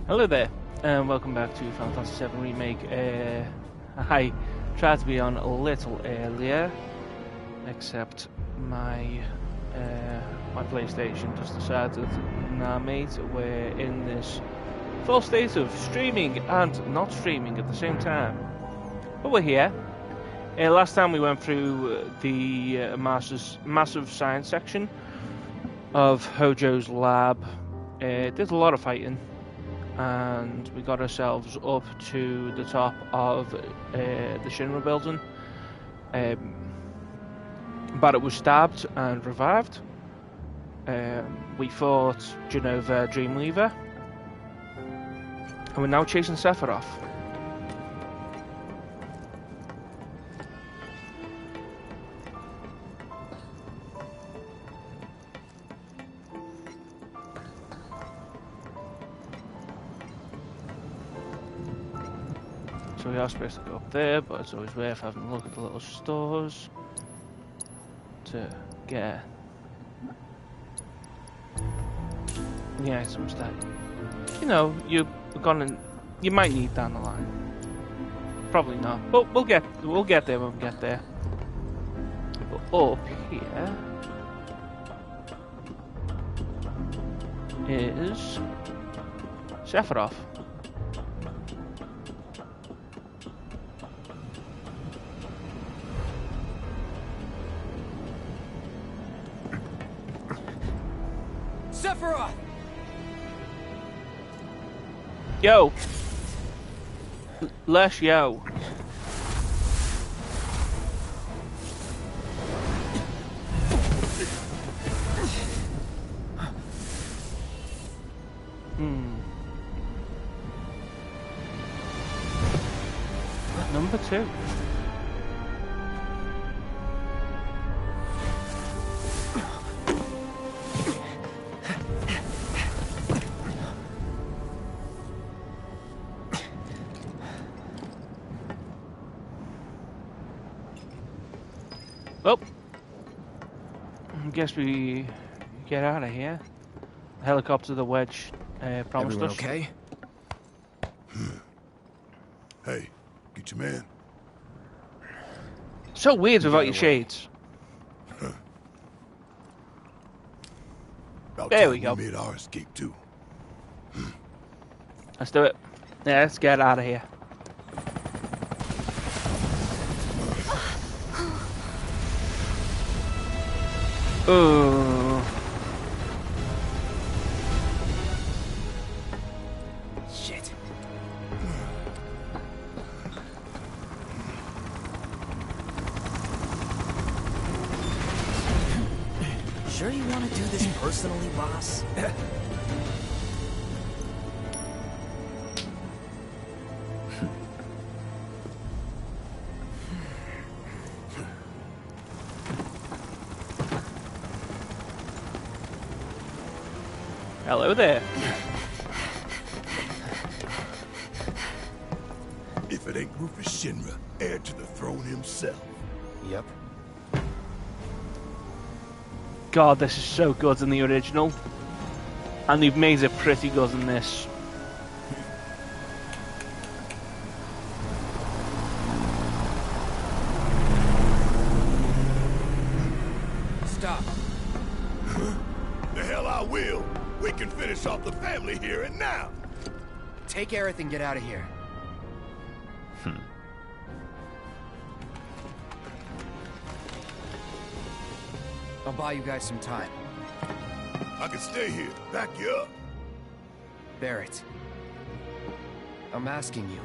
Hello there, and welcome back to Final Fantasy VII Remake. I tried to be on a little earlier, except my my PlayStation just decided, nah mate, we're in this full state of streaming and not streaming at the same time. But we're here. Last time we went through the massive science section of Hojo's lab. Did a lot of fighting. And we got ourselves up to the top of the Shinra building. Barrett was stabbed and revived. We fought Genova Dreamweaver. And we're now chasing Sephiroth. So we are supposed to go up there, but it's always worth having a look at the little stores to get the items that you might need down the line. Probably not, but we'll get there when we get there. But up here is Sephiroth. Sephiroth! Yo! Less yo. Number 2. Oh, I guess we get out of here. The helicopter the Wedge promised Everyone us. Okay? Hey, get your man. So weird without your shades. About There time we go. made our escape too. Let's do it. Yeah, let's get out of here. Oh. Shit. Sure you want to do this personally, boss? Hello there. If it ain't Rufus Shinra, heir to the throne himself. Yep. God, this is so good in the original. And they've made it pretty good in this. Stop. The hell I will. We can finish off the family here and now. Take Aerith and get out of here. I'll buy you guys some time. I can stay here, back you up. Barrett. I'm asking you.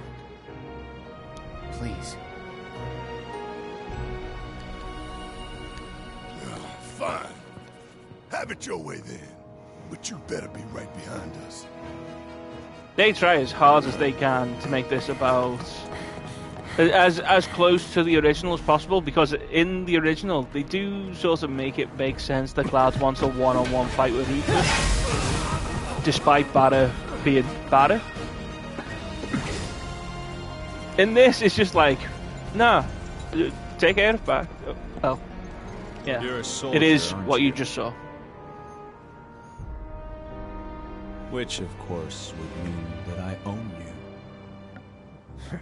Please. Fine. Have it your way then. But you better be right behind us. They try as hard as they can to make this about as close to the original as possible, because in the original they do sort of make it make sense that Cloud wants a one-on-one fight with Rufus, despite Barra being Barra. In this, it's just like, nah, take Aerith back. Well, yeah, You're a soldier, it is aren't what you? you just saw. Which, of course, would mean that I own you.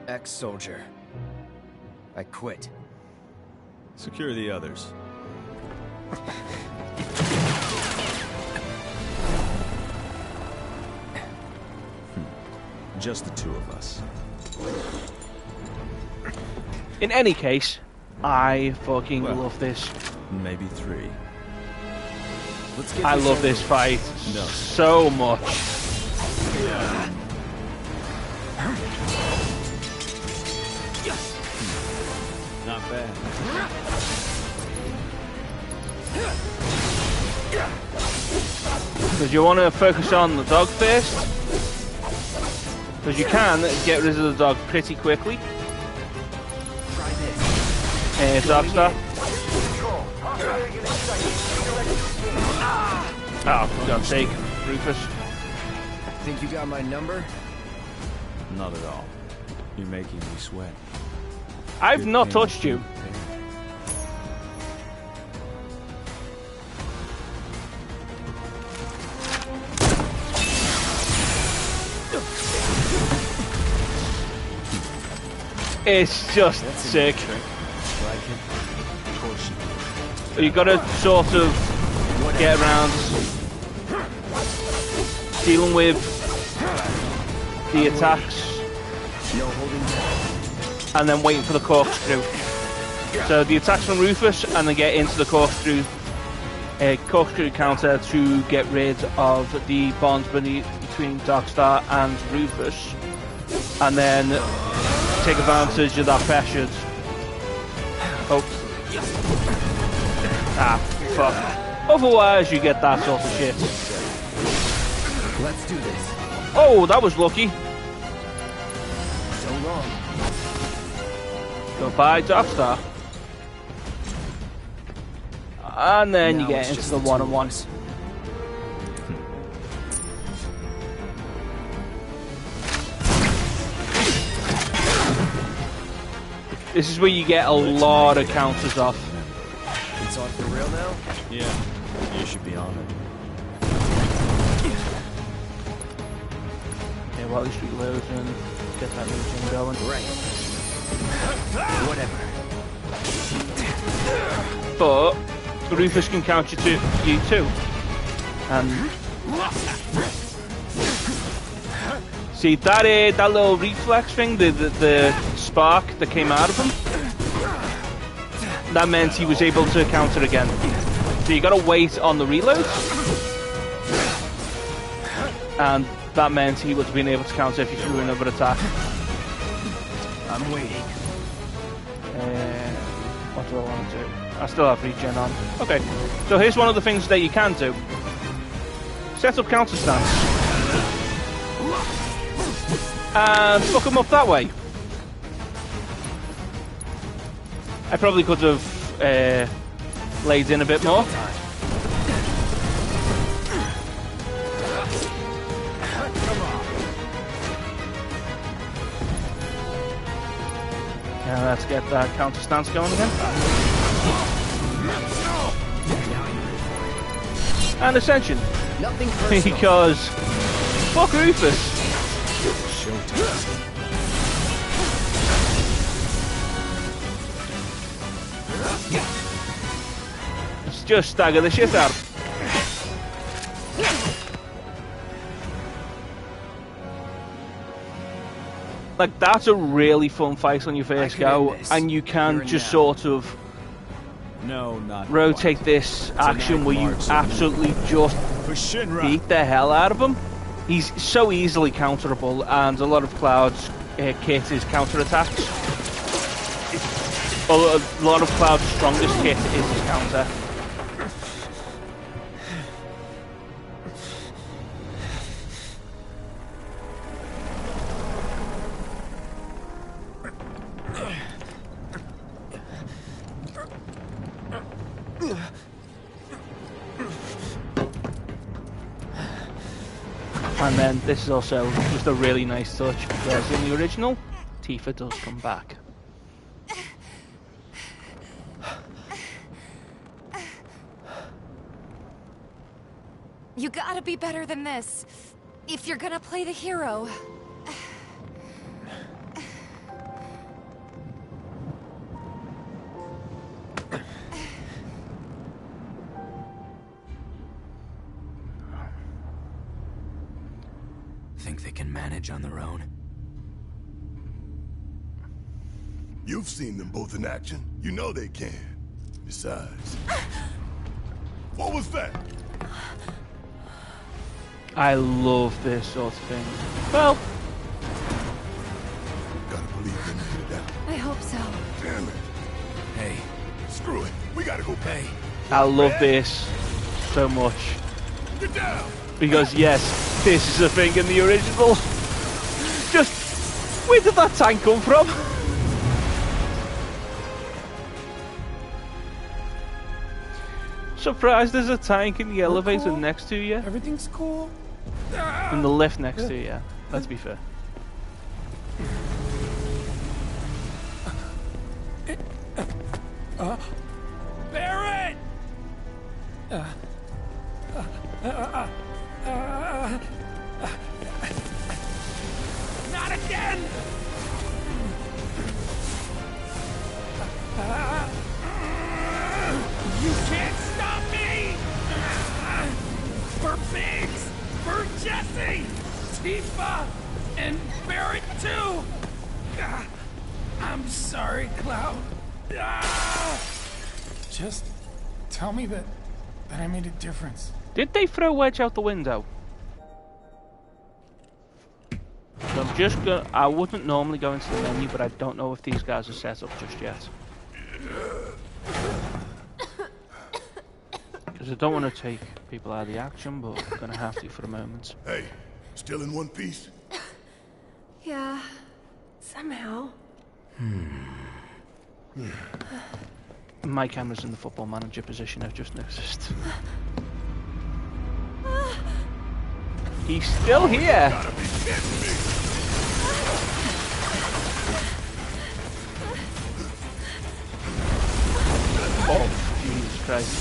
Ex-soldier. I quit. Secure the others. Just the two of us. In any case, I fucking love this. Maybe three. Let's get I love this fight so much. Not bad. Because you want to focus on the dog first. Because you can get rid of the dog pretty quickly. Dog star. Oh, for God's sake, Rufus. Think you got my number? Not at all. You're making me sweat. I've not touched you. It's just sick. You gotta sort of get around dealing with the attacks and then waiting for the corkscrew. So the attacks from Rufus and then get into the corkscrew counter to get rid of the bonds between Darkstar and Rufus, and then take advantage of that pressure. Oh. Ah, fuck. Otherwise you get that sort of shit. Let's do this. Oh, that was lucky. So long. Goodbye, Darkstar. And then Now you get it's into just the the two one-on-one. of us. This is where you get a lot of counters off. It's on for real now? Yeah, you should be on it. Yeah, while he's reloading, get that routine going. Right. Whatever. But Rufus can counter to you too. And see that little reflex thing, the spark that came out of him. That meant he was able to counter again. So you gotta wait on the reload. And that meant he would have been able to counter if you threw another attack. I'm waiting. What do I want to do? I still have regen on. Okay, so here's one of the things that you can do. Set up counter stance. And fuck him up that way. I probably could have laid in a bit more. Now let's get that counter stance going again. And Ascension. Nothing personal. Because fuck Rufus. Let's just stagger the shit out. Like, that's a really fun fight on your first go, and you can just sort of rotate this action where you absolutely just beat the hell out of him. He's so easily counterable, and a lot of Cloud's kit is counter-attacks. A lot of Cloud's strongest kit is his counter. And then this is also just a really nice touch, because in the original, Tifa does come back. You gotta be better than this. If you're gonna play the hero. Think they can manage on their own? You've seen them both in action. You know they can. Besides... What was that? I love this sort of thing. Well, Gotta believe they made it out. I hope so. Damn it. Hey, Screw it. We gotta go back. I love this so much. Get down! Because yes, this is a thing in the original. Just, where did that tank come from? Surprised there's a tank in the elevator cool. next to you. Everything's cool. In the lift next to you. Let's be fair. Barrett! Not again! You can't stop me! For Biggs! For Jesse! Tifa! And Barrett too! I'm sorry, Cloud. Just tell me that I made a difference. Did they throw Wedge out the window? So I'm just gonna. I wouldn't normally go into the menu, but I don't know if these guys are set up just yet. Because I don't want to take people out of the action, but I'm gonna have to for a moment. Hey, still in one piece? Yeah. Somehow. My camera's in the football manager position, I've just noticed. He's still here! Gotta be kidding me! Oh, Jesus Christ.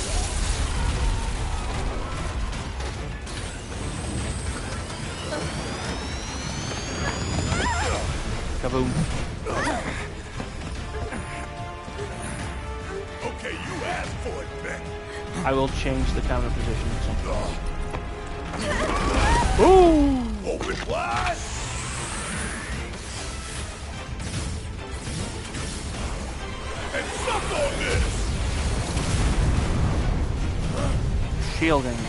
Kaboom. Okay, you asked for it, man. I will change the camera position at some point. Ooh! Open wide! And suck on this! Shielding.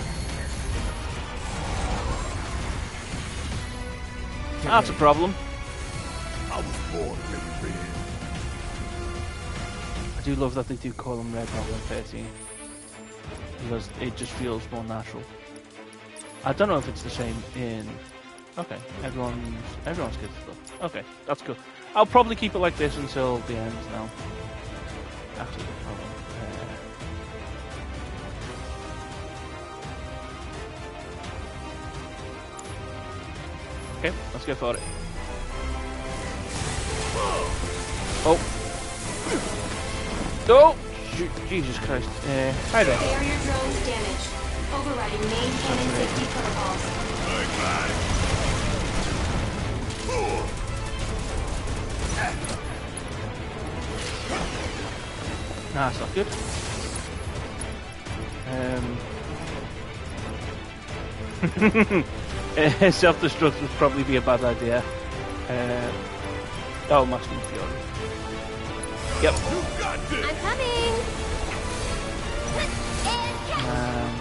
That's a problem. I was born really red. I do love that they do call him Red Goblin 13. Because it just feels more natural. I don't know if it's the same in... Okay, everyone's good stuff. Okay, that's cool. I'll probably keep it like this until the end now. Actually, hold on. Okay, let's go for it. Oh! Oh! Jesus Christ. Hi there. Barrier drones damaged. Overriding main cannon safety protocols. Nah, that's not good. Self-destruct would probably be a bad idea. Oh, Maximum Fury. Yep. You got this! I'm coming!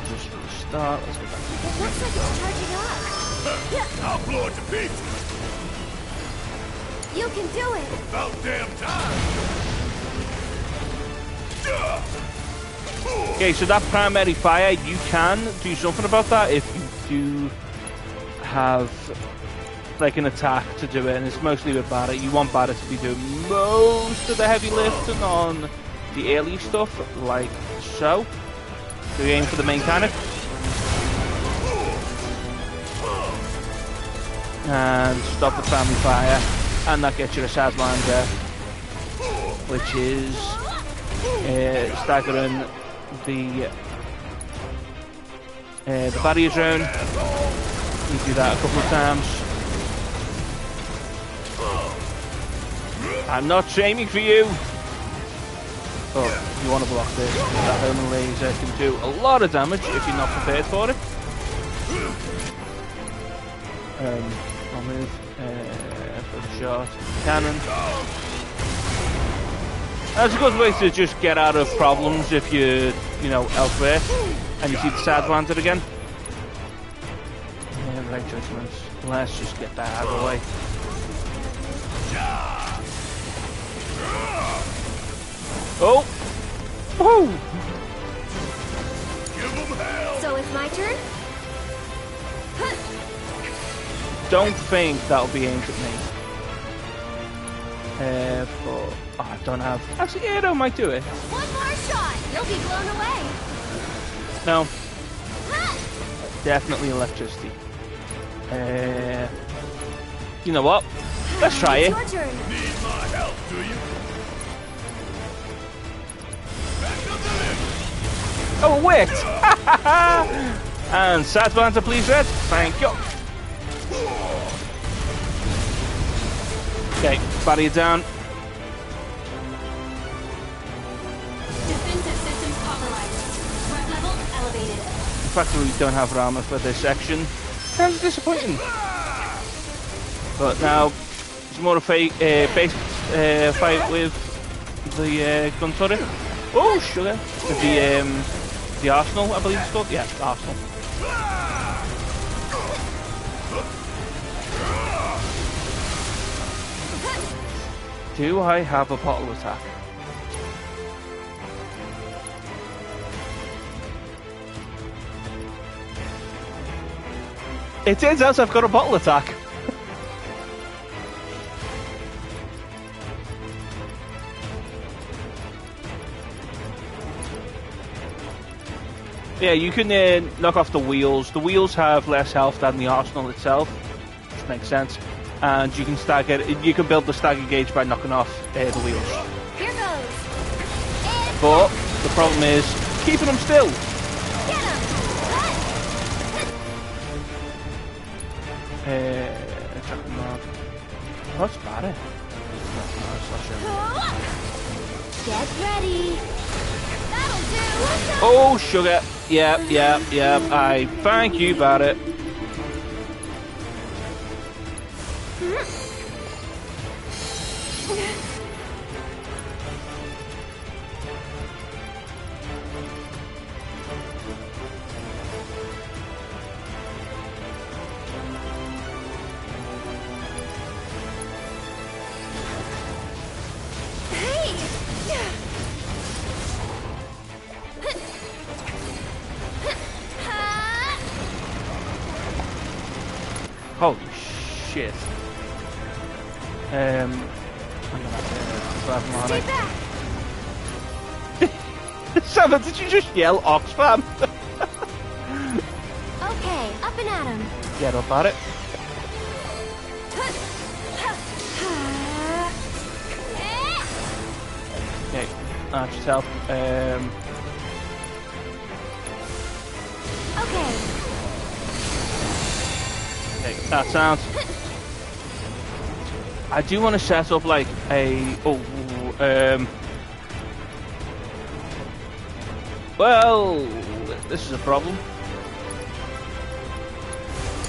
Just restart. Let's go back. It looks like it's charging up. I'll blow it to pieces! You can do it! About damn time! Okay, so that primary fire, you can do something about that if you do have like an attack to do it, and it's mostly with Barret. You want Barret to be doing most of the heavy lifting on the early stuff, like so. So you aim for the main cannon. And stop the primary fire, and that gets you a Sadlander, which is staggering the the barrier drone. You do that a couple of times. I'm not aiming for you. Oh, you want to block this. That homing laser can do a lot of damage if you're not prepared for it. I'll move for the shot. Cannon. That's a good way to just get out of problems if you're, elsewhere and you see the side planted again. Yeah, right judgments. Let's just get that out of the way. Oh! Woohoo! So it's my turn? Don't think that'll be aimed at me. But I don't have. Actually, Aero might do it. One more shot, you'll be blown away. No. Definitely electricity. You know what? Let's try it. Your turn. Need my help, do you? Oh, it worked! And side planter, please, Red. Thank you. Okay, barrier down. Defensive systems compromised. Threat level elevated. The fact that we don't have armor for this section kind of disappointing. But now it's more of a base fight with the gun turret. Oh, sugar! The Arsenal, I believe it's called. Yeah, Arsenal. Do I have a bottle attack? It turns out I've got a bottle attack. Yeah, you can knock off the wheels. The wheels have less health than the Arsenal itself, which makes sense. And you can stagger. You can build the stagger gauge by knocking off the wheels. Here goes. But the problem is keeping them still. Get him. Attack them on. What's bad? Get ready. That'll do. Oh, sugar. Yep. I thank you about it. Holy shit. I'm gonna have to grab him on it. Sam, did you just yell Oxfam? Okay, up and at him. Get up at it. Okay, that should help. Okay. Okay, that sounds. I do want to set up like a. Well, this is a problem.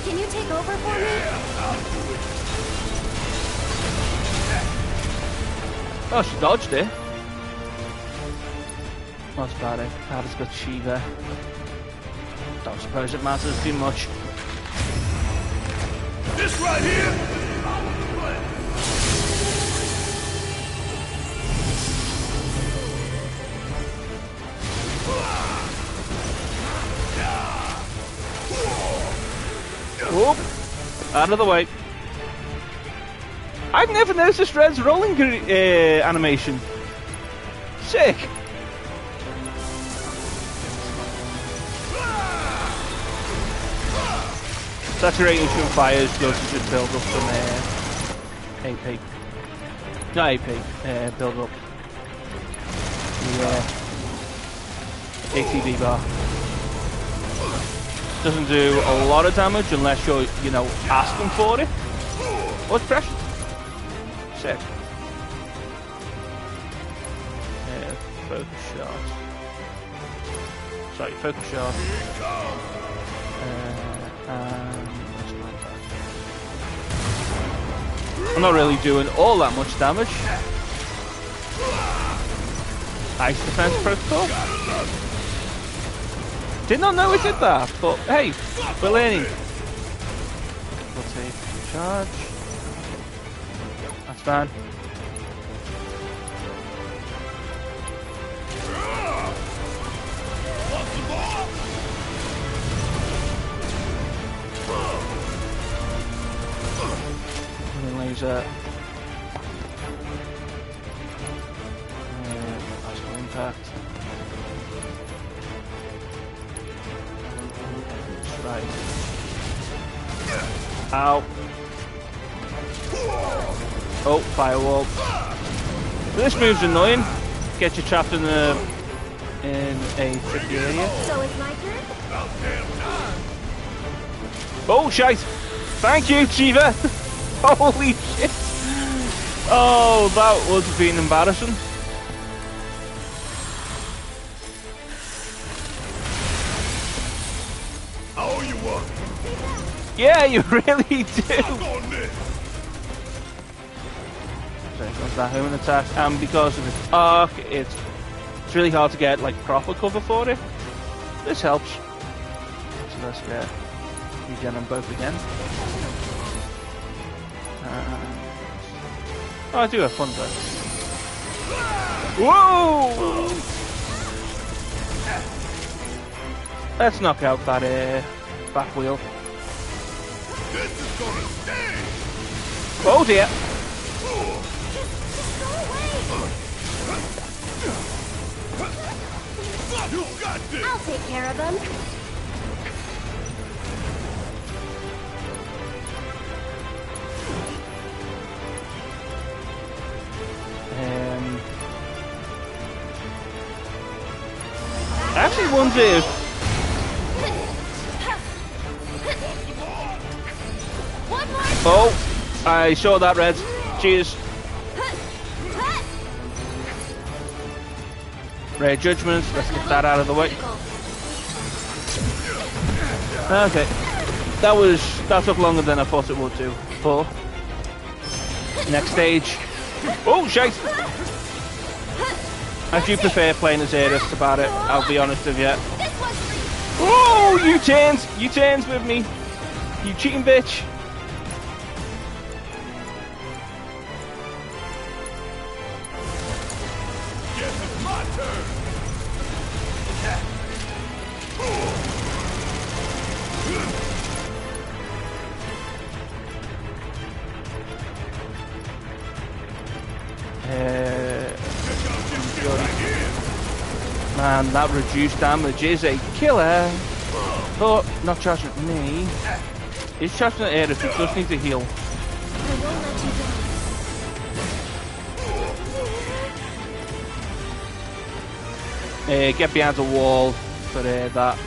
Can you take over for me? Oh, she dodged it. That's bad, eh? Carter's got Shiva. Don't suppose it matters too much. This right here. Whoop! Out of the way. I've never noticed this Red's rolling animation. Sick. Saturating from fires does just build up some AP. Not AP, build up the ATV bar. Doesn't do a lot of damage unless you're, you know, asking for it. Oh, it's precious. Sick. Focus shot. Sorry, focus shot. And I'm not really doing all that much damage. Ice defense protocol. Did not know it did that, but hey, we're learning. We'll take charge. That's fine. Laser. Astral impact. Right. Ow. Oh, firewall. This move's annoying. Get you trapped in a tricky area. So it's my turn? Oh shite! Thank you, Chiva! Holy shit! Oh, that would have been embarrassing. I owe you one. Yeah, you really do. Fuck on this. So it comes that home attack, and because of its arc, it's really hard to get like proper cover for it. This helps. So let's get regen on both again. Oh, I do have fun though. Whoa! Let's knock out that back wheel. This is gonna stay. Oh dear! You got this. I'll take care of them. I actually wonder if oh, I saw that, Red. Cheers. Ray Judgment, let's get that out of the way. Okay. That took longer than I thought it would do. But next stage. Oh shite! I do prefer playing as Aerith to Barret, I'll be honest with you. Oh, U-turns with me. You cheating bitch. Guess it's my turn. Man, that reduced damage is a killer. But not charging at me. He's charging at Aerith, he just needs to heal. I won't let you down. Get behind the wall for that.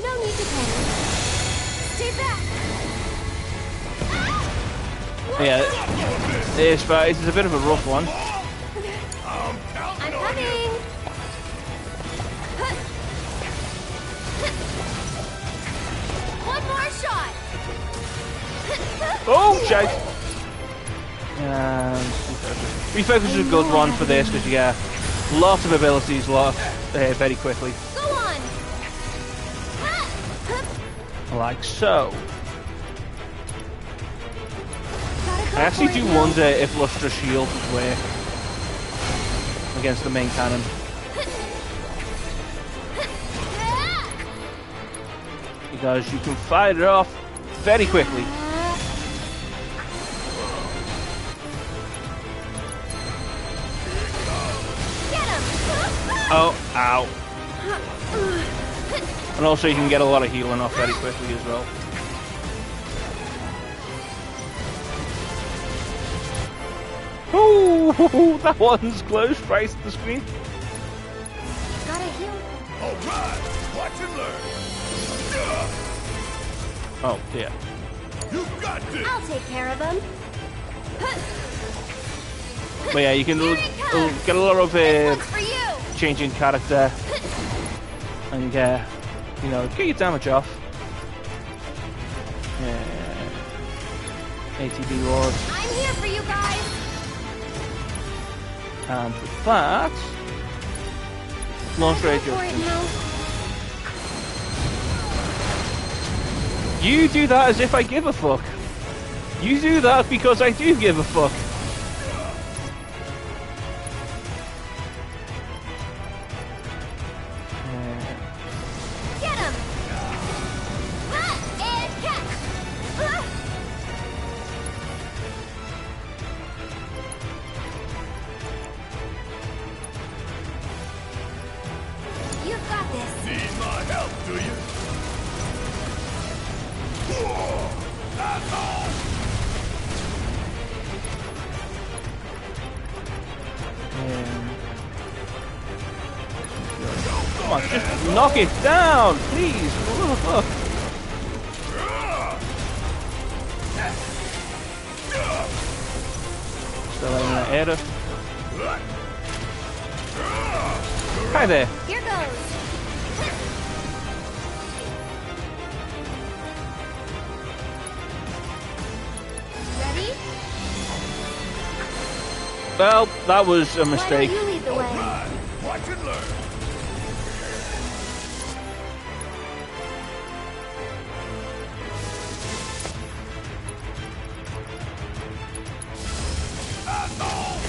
No need to panic. Stay back. Yeah, this fight is a bit of a rough one. I'm coming. One more shot. Oh, shite! Refocus is a good one for this because you get lots of abilities very quickly. Go on. Like so. I actually do wonder if Lustrous Shield would work against the main cannon. Because you can fire it off very quickly. Get him. Oh, ow. And also you can get a lot of healing off very quickly as well. Ooh, that one's close, right to the screen. Gotta Alright, watch and learn. Oh dear. You got this. I'll take care of him. But yeah, you can get a lot of For you. changing character and you know, get your damage off. ATB Lord. I'm here for you guys. And with that, launch rate For it adjustment. now. You do that as if I give a fuck. You do that because I do give a fuck. Get him. And catch. You've got this. Need my help, do you? That's all. Come on, just knock it down, please. What the fuck? Still aiming at Ada. Hi there. Here goes. Ready? Well, that was a Why mistake. don't you lead the way? Alright, watch and learn. That's all.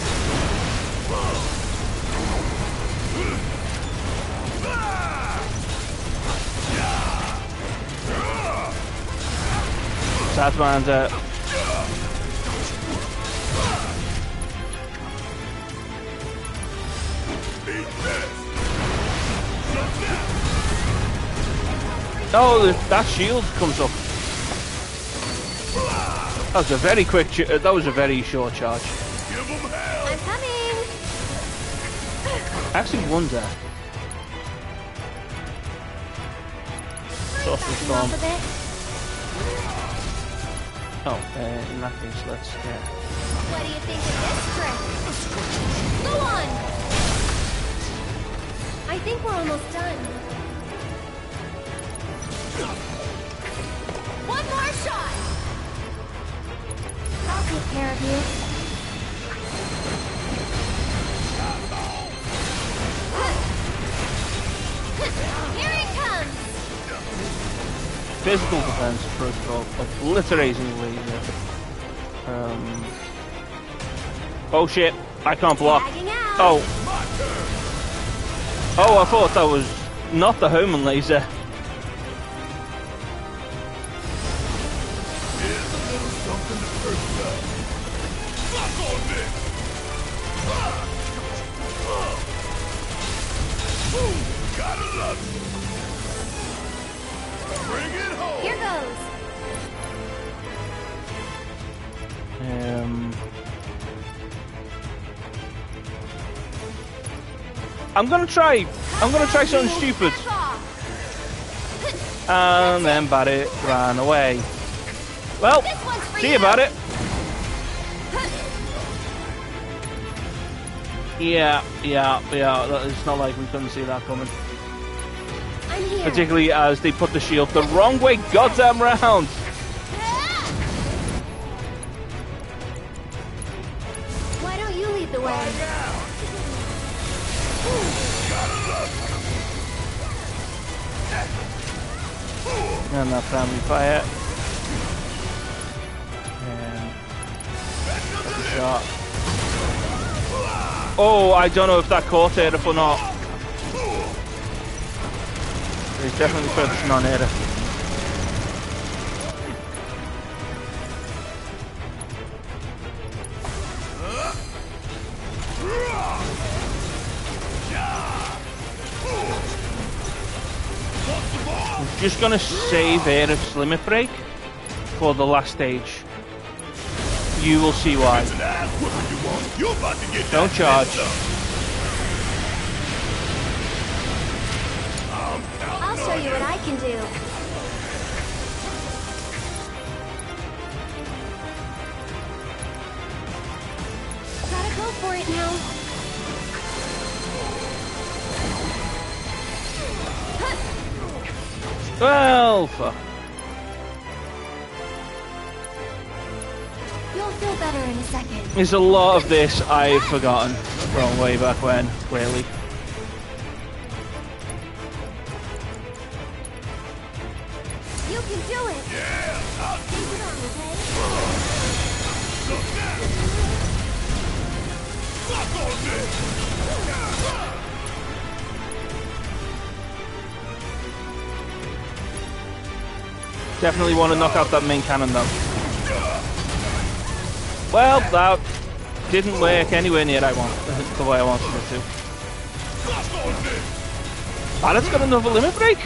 Southman's Beat this. oh, that shield comes up. That was a very quick. That was a very short charge. Give them hell. I'm coming. I actually wonder. Sorcerer Storm. Off of it. Oh, in that case, let's What do you think of this trick? Go on. I think we're almost done. One more shot. I'll take care of you. Here it comes. physical defense protocol, obliterating laser. Oh shit! I can't block. Tagging out. Oh. Oh, I thought that was not the Homan laser. Here's a little something to first love. Suck on this. Gotta love it. Bring it home. Here goes. I'm gonna try something stupid. Back off. And then Barrett ran away. Well, This one's for see you about it. Yeah. It's not like we couldn't see that coming. I'm here. Particularly as they put the shield the wrong way goddamn round. Why don't you lead the way? And that family fire. And that's a shot. Oh, I don't know if that caught Ada or not. He's definitely focusing on Ada. I'm just gonna save Ada's limit break for the last stage. You will see why. It's an ass whooping you want. You're about to get Don't that charge. messed up. you what I can do. Gotta go for it now. Well, fuck. You'll feel better in a second. There's a lot of this I've forgotten from way back when, clearly. You can do it. Yeah, I'll Take it on, okay? look now. Fuck on this. Definitely want to knock out that main cannon though. Well, that didn't work anywhere near the way I wanted it to. Fuck on this. Barrett's got another limit break.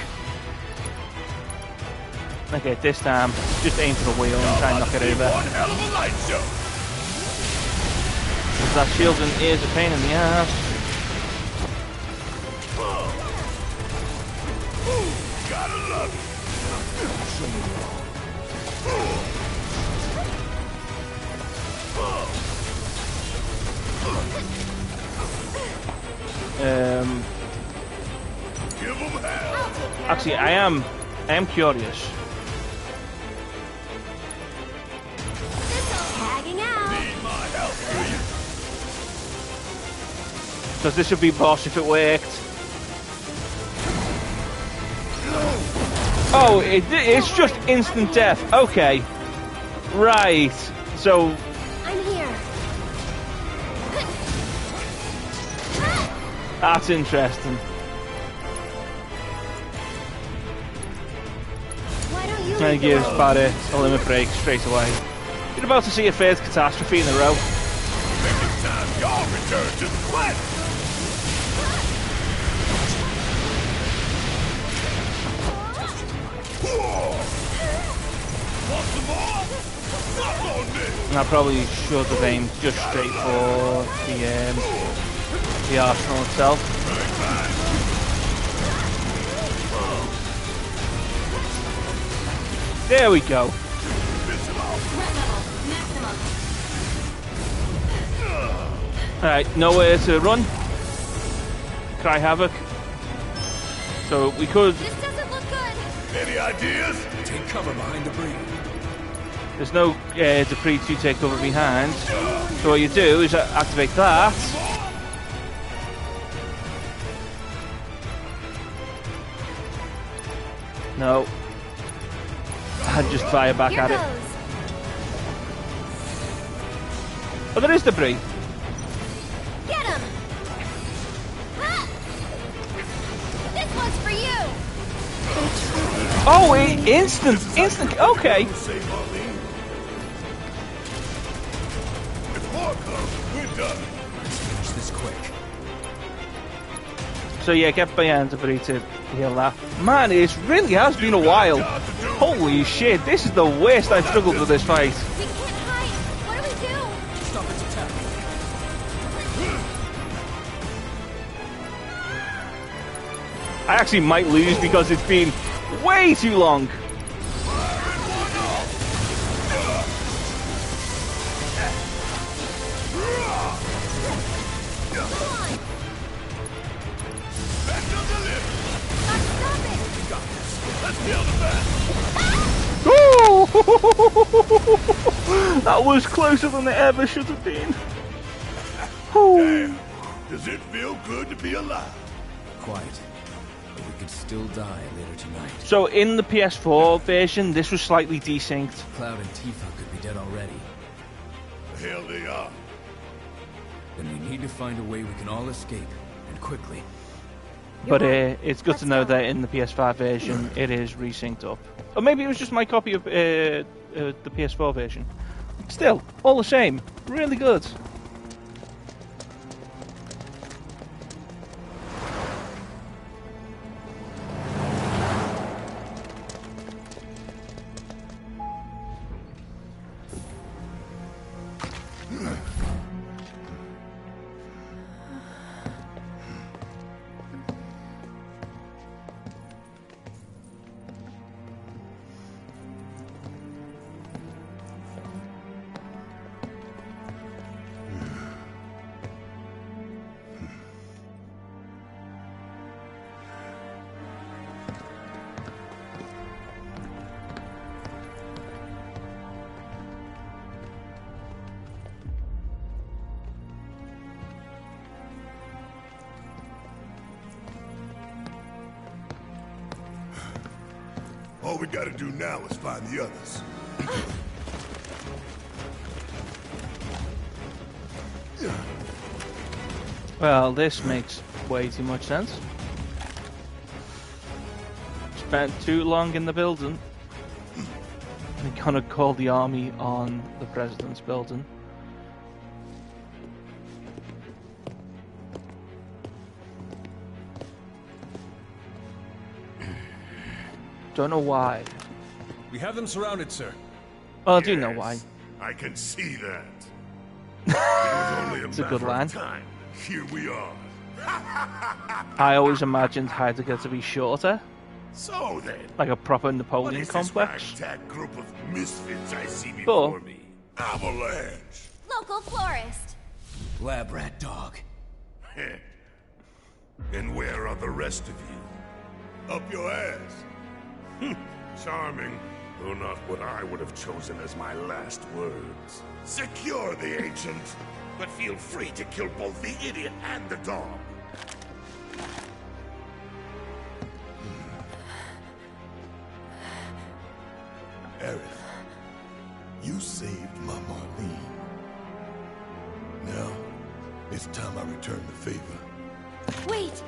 Okay, this time, just aim for the wheel and try and knock it over. One hell of a light show. Because that shielding is a pain in the ass. Gotta love it. Give 'em hell. Actually, I am curious. Tagging out. Need my help, do you? Because this would be boss if it worked. Oh, it's just instant death. Okay. Right. So, I'm here. that's interesting. Why don't you And lead it the gives way? Barrett a limit break straight away. You're about to see a third catastrophe in a row. Think it's time y'all return to the planet. Want some more? Fuck on this. And I probably should have aimed just straight for the arsenal itself. There we go. Threat level maximum. Alright, nowhere to run. Cry havoc. So we could. This doesn't look good. Any ideas? Take cover behind debris. There's no debris to take cover behind. So what you do is activate that. No. And just fire back Here at it. goes. Oh, there is debris. Get him. Ha! This one's for you. Oh, instant. Okay. Say, Marlene. If more comes, we're done. Let's finish this quick. So yeah, get behind debris to heal that. Man, it really has been a while. Holy shit, this is the worst I've struggled with this fight. We can't hide. What do we do? Stop its attack. I actually might lose because it's been way too long. Back to the lift. Stop it. Let's kill the bat. Ooh! That was closer than it ever should have been. Ooh. Does it feel good to be alive? Quite. But we could still die later tonight. So in the PS4 version, this was slightly desynced. Cloud and Tifa could be dead already. The hell they are. Then we need to find a way we can all escape, and quickly. But it's good to know that in the PS5 version, it is resynced up. Or maybe it was just my copy of the PS4 version. Still, all the same, really good. All we gotta do now is find the others. Well, this makes way too much sense. Spent too long in the building. We're gonna call the army on the president's building. Don't know why. We have them surrounded, sir. Well, I do know why. I can see that. It was only It's a good line. of time. Here we are. I always imagined Heidegger to be shorter, So then, like a proper what Napoleon is complex. this ragtag group of misfits I see before But me? Avalanche. Local florist. Lab rat dog. And where are the rest of you? Up your ass. Charming, though not what I would have chosen as my last words. Secure the ancient, but feel free to kill both the idiot and the dog. Aerith, you saved my Marlene. Now, it's time I return the favor. Wait.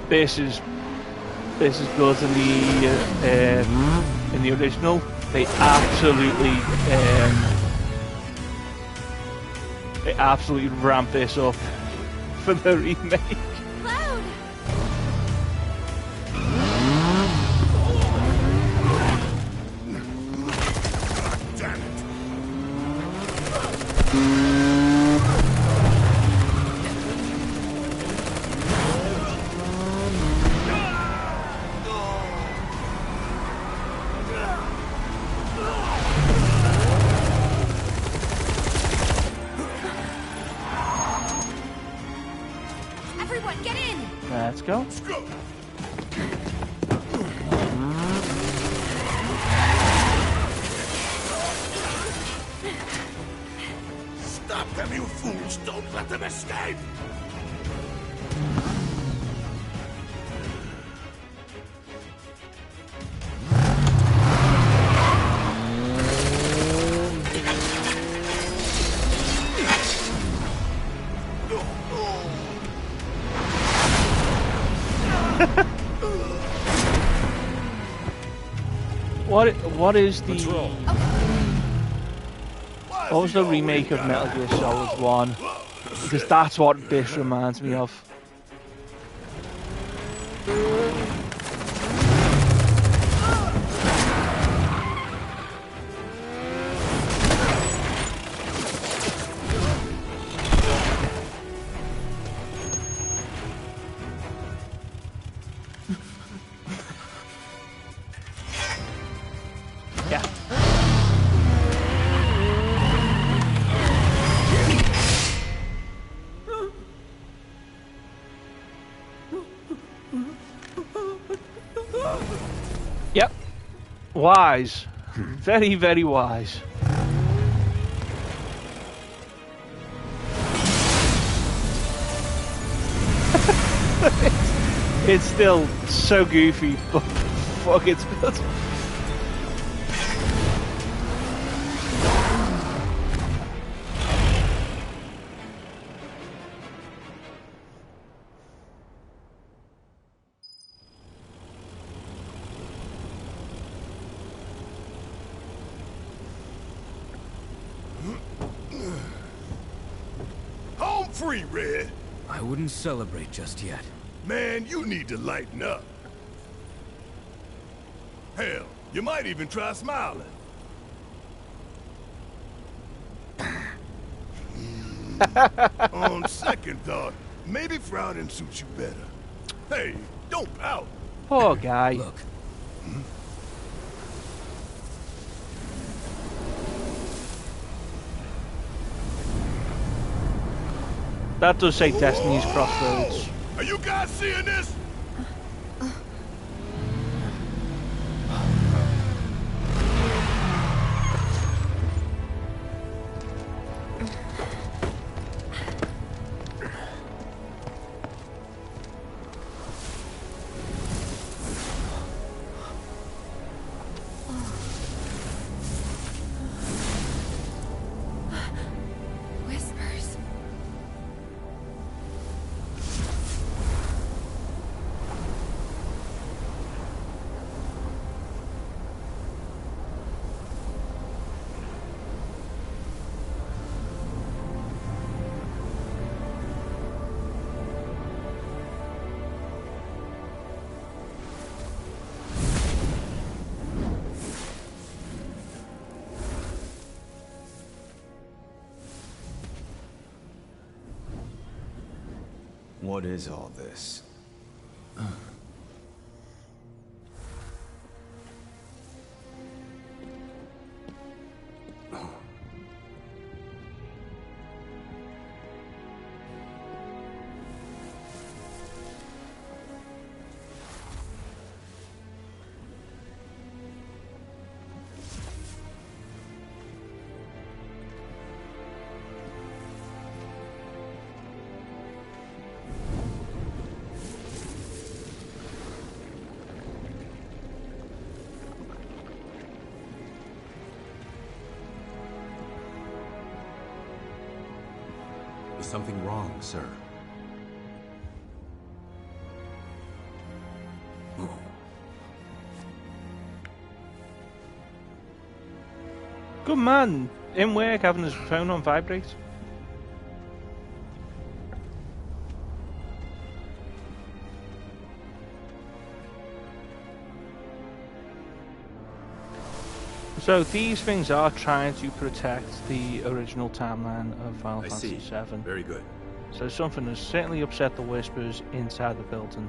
this is good in the original. They absolutely ramp this up for the remake. Cloud. Damn it! Everyone, get in. Let's go. Let's go! Stop them, you fools! Don't let them escape! What is the Let's roll. what was the remake of Metal Gear Solid 1? Because that's what this reminds me of. Yeah. Yep. Wise. Very, very wise. It's still so goofy, but fuck, it's good. Home free, Red! I wouldn't celebrate just yet. Man, you need to lighten up. Hell, you might even try smiling. On second thought, maybe frowning suits you better. Hey, don't pout. Poor guy. Look, That does say Destiny's Crossroads. Are you guys seeing this? What is all this? Is something wrong, sir? Good man. In work, having his phone on vibrate. So these things are trying to protect the original timeline of Final Fantasy VII. Very good. So something has certainly upset the Whispers inside the building.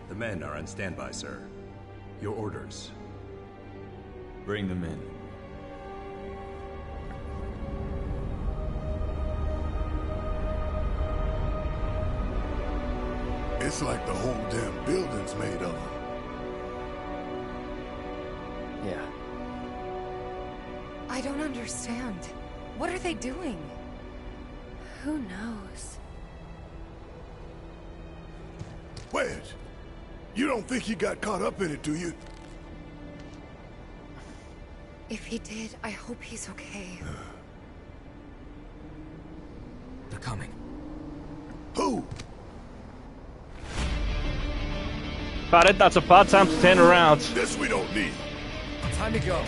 The men are on standby, sir. Your orders. Bring them in. It's like the whole damn building's made of them. Yeah. I don't understand. What are they doing? Who knows? Wedge, you don't think he got caught up in it, do you? If he did, I hope he's okay. They're coming. Who? Got it, that's a bad time to turn around. This we don't need. Time to go.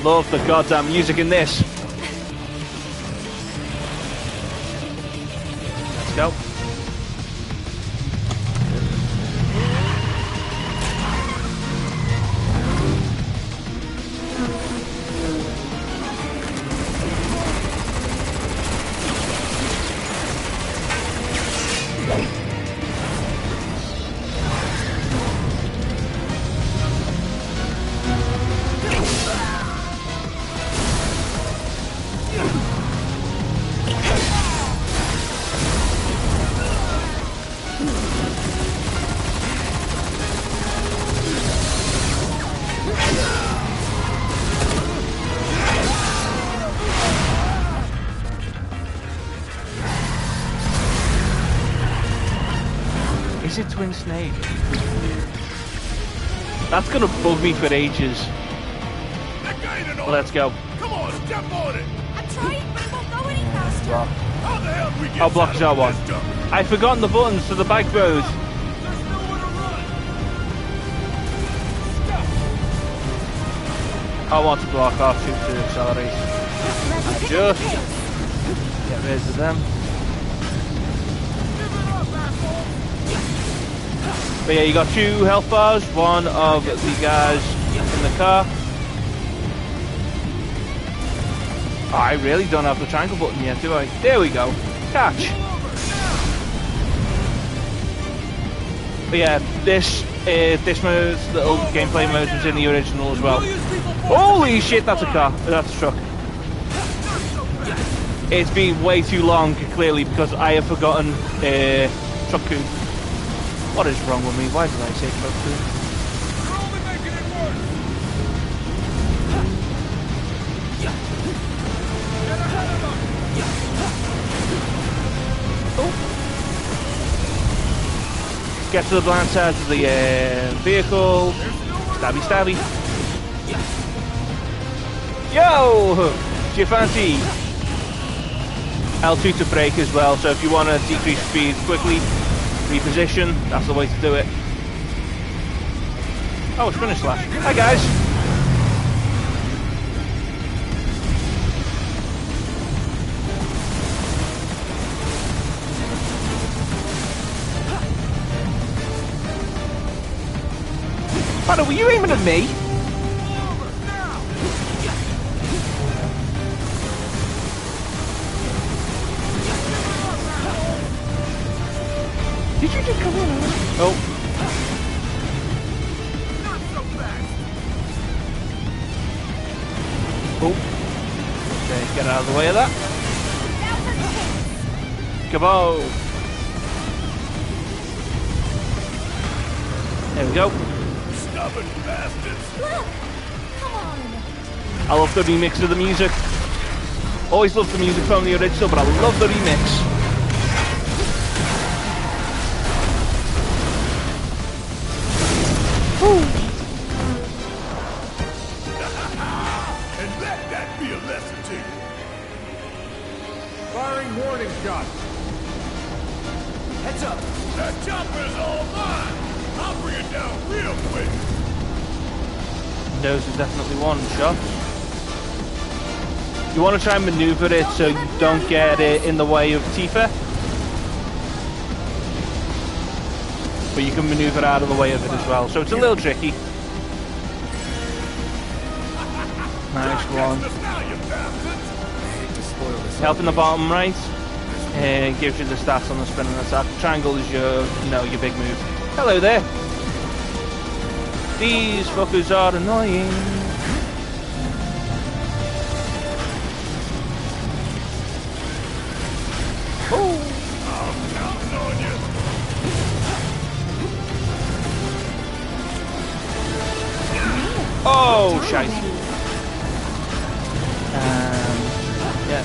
Love the goddamn music in this. Let's go. Is it Twin Snake? That's gonna bug me for ages. Let's go. Come on, jump on it. I'm trying, but it won't go any faster. How the hell do we get I'll block out that of one. this dump? I've forgotten the buttons to the bike road. I want to block R2 to accelerate. I just get rid of them. But yeah, you got 2 health bars, one of the guys in the car. Oh, I really don't have the triangle button yet, do I? There we go. Catch. But yeah, this mode, little gameplay mode was in the original as well. Holy shit, that's a car. That's a truck. It's been way too long, clearly, because I have forgotten truck coup. What is wrong with me? Why did I say truck coup? Get to the blind side of the vehicle. Stabby, stabby. Yo! Do you fancy L2 to brake as well? So if you want to decrease speed quickly, reposition, that's the way to do it. Oh, it's finish slash. Hi guys. Father, were you aiming at me? Did you just come in? Oh. Oh. Okay, get out of the way of that. Kaboom! There we go. Stubborn bastards! Look! Come on! I love the remix of the music. Always loved the music from the original, but I love the remix. Woo. And let that be a lesson to you. Firing warning shot. Heads up! That chopper's all mine! I'll bring it down real quick! Those are definitely one shot. You want to try and maneuver it so you don't get it in the way of Tifa. But you can maneuver out of the way of it as well, so it's a little tricky. Nice one. Help in the bottom right. It gives you the stats on the spin and attack. Triangle is your, your big move. Hello there. These fuckers are annoying. Oh! I'm counting on you! Oh, shite. Yeah.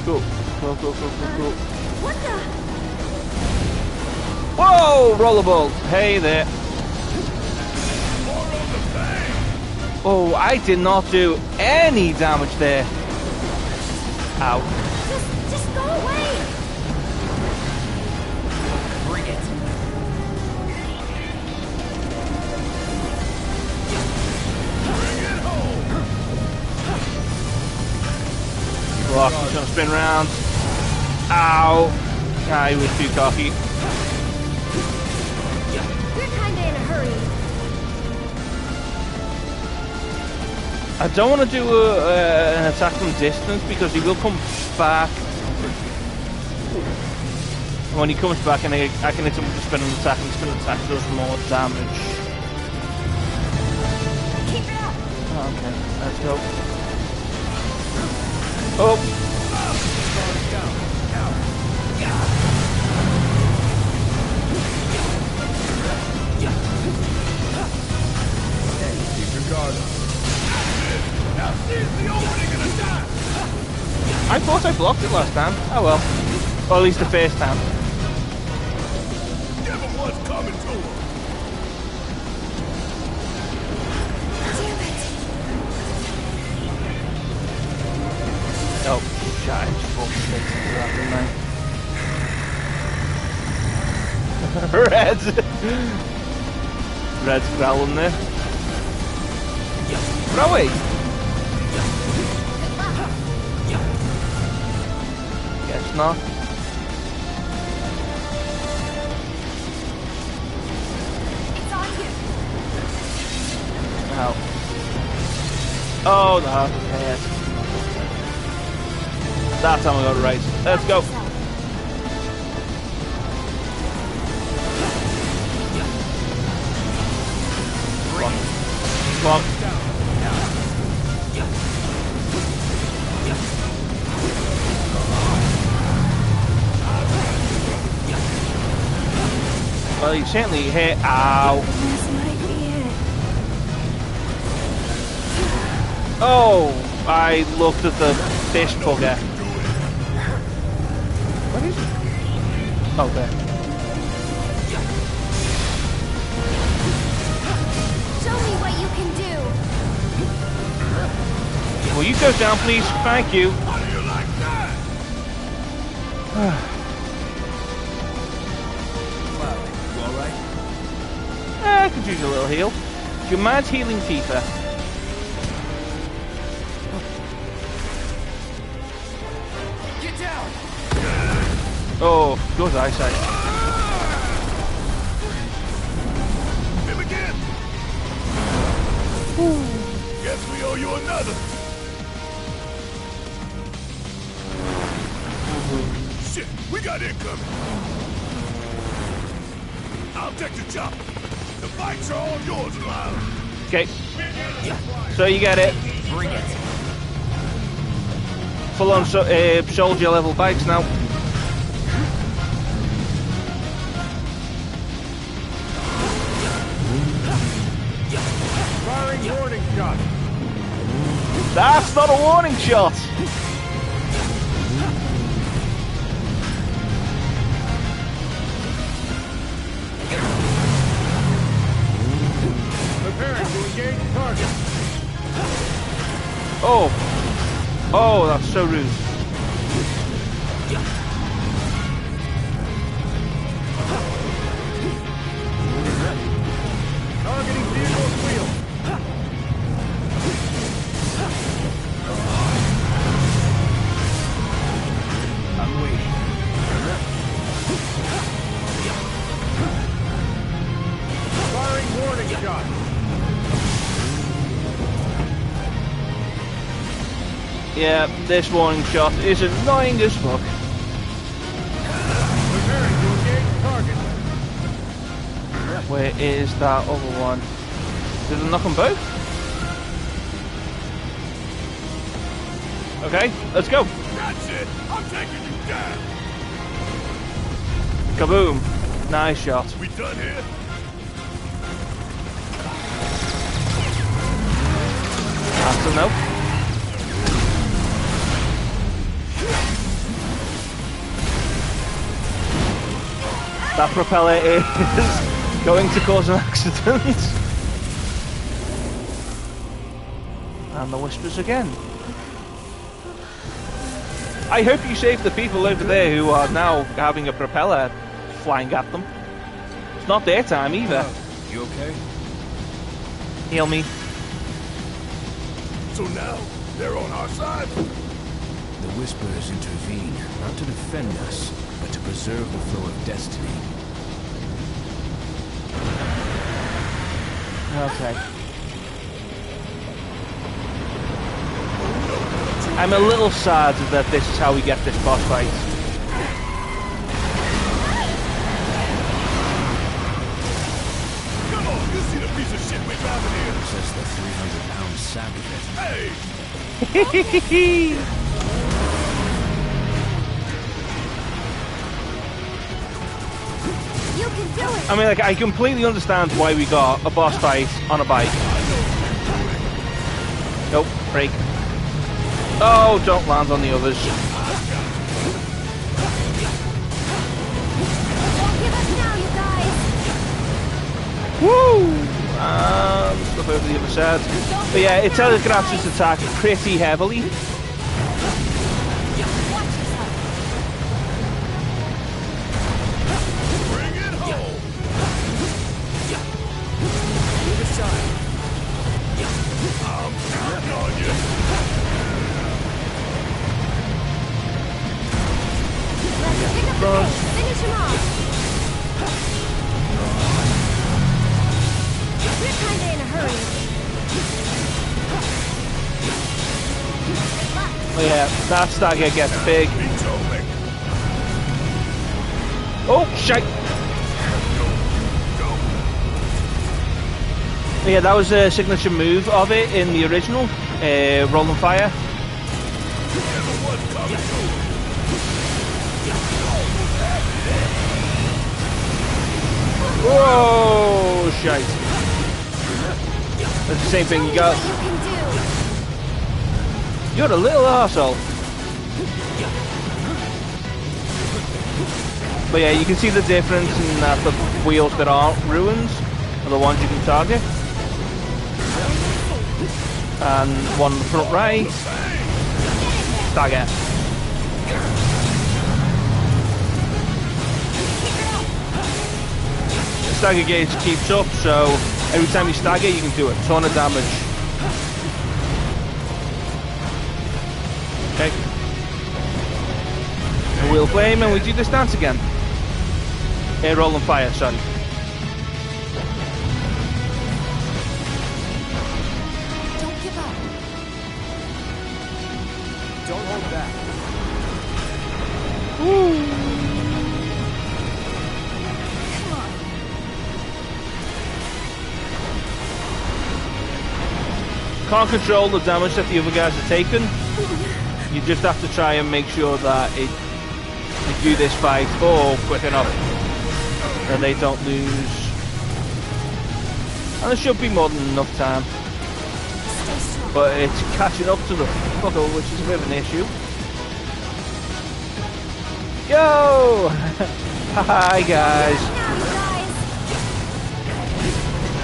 Cool. Cool. What the? Whoa, rollerball. Hey there. Oh, I did not do any damage there. Ow. Just go away! Bring it. Block, he's gonna spin round. Ow. Ah, he was too cocky. You're kinda in a hurry. I don't want to do an attack from distance because he will come back. When he comes back, and I can hit him with the spin and attack, and the spin and attack does more damage. Keep it up! Okay, let's go. Oh! Keep your guard up. Now seize the opening and attack! I thought I blocked it last time. Oh well. Or at least the first time. Give him what's coming to him! Oh, shit, I just bought mistakes into that, didn't I? Red's growling there. Throw it! Guess not. It's on you! Ow. Oh, no. Yes. That time I got it right. Let's go. Come on. Well, you certainly hit. Ow. This might be it. Oh, I looked at the fish bugger. What is it? Oh, there. Show me what you can do. Will you go down, please? Thank you. How do you like that? Cloud, you alright? I could use a little heal. Do you mind healing Tifa? Get down! Oh, good eyesight. Him again! Guess we owe you another. Shit, we got incoming. I'll take the chop. The bikes are all yours, Lyle. Okay. So you get it. Bring it. Full on soldier level bikes now. Firing warning shot. That's not a warning shot. Preparing to engage target. Oh. Oh, that's so rude. Targeting vehicle wheel. I'm waiting. Firing warning shot. Yeah, this warning shot is annoying as fuck. Preparing to engage target. Where is that other one? Did it knock them both? Okay, let's go. That's it. I'm taking you down. Kaboom. Nice shot. We done here? That's a no. That propeller is going to cause an accident. And the whispers again. I hope you save the people over there who are now having a propeller flying at them. It's not their time either. You okay? Heal me. So now, they're on our side? The Whisperers intervene, not to defend us, but to preserve the flow of destiny. Okay. I'm a little sad that this is how we get this boss fight. Come on, you see the piece of shit we found in here? Says the 300-pound sack of it. Hey! You can do it! I mean, like, I completely understand why we got a boss fight on a bike. Nope, break. Oh, don't land on the others. Don't give up now, you guys! Woo! Stuff over the other side. But yeah, it telegraphs its attack pretty heavily. Watch yourself! Bring it home! Move aside. I'm counting on you! Let's pick up the pace! Finish him off! We're kinda in a hurry. Oh yeah, that stagger gets big. He told me. Oh, shite! Yeah, that was a signature move of it in the original, Rolling Fire. Everyone come through. Whoa, shite. That's the same thing you got. You can do! You're a little arsehole. But yeah, you can see the difference in that the wheels that aren't ruins are the ones you can target. And one in the front right. Stagger. The stagger gauge keeps up, so every time you stagger you can do a ton of damage. Okay. The wheel flame and we do this dance again. Roll and fire, sorry. Don't give up. Don't hold back. Woo! can't control the damage that the other guys are taking. You just have to try and make sure that you do this fight quick enough that they don't lose. And there should be more than enough time. But it's catching up to the puddle, which is a bit of an issue. Yo! Hi guys.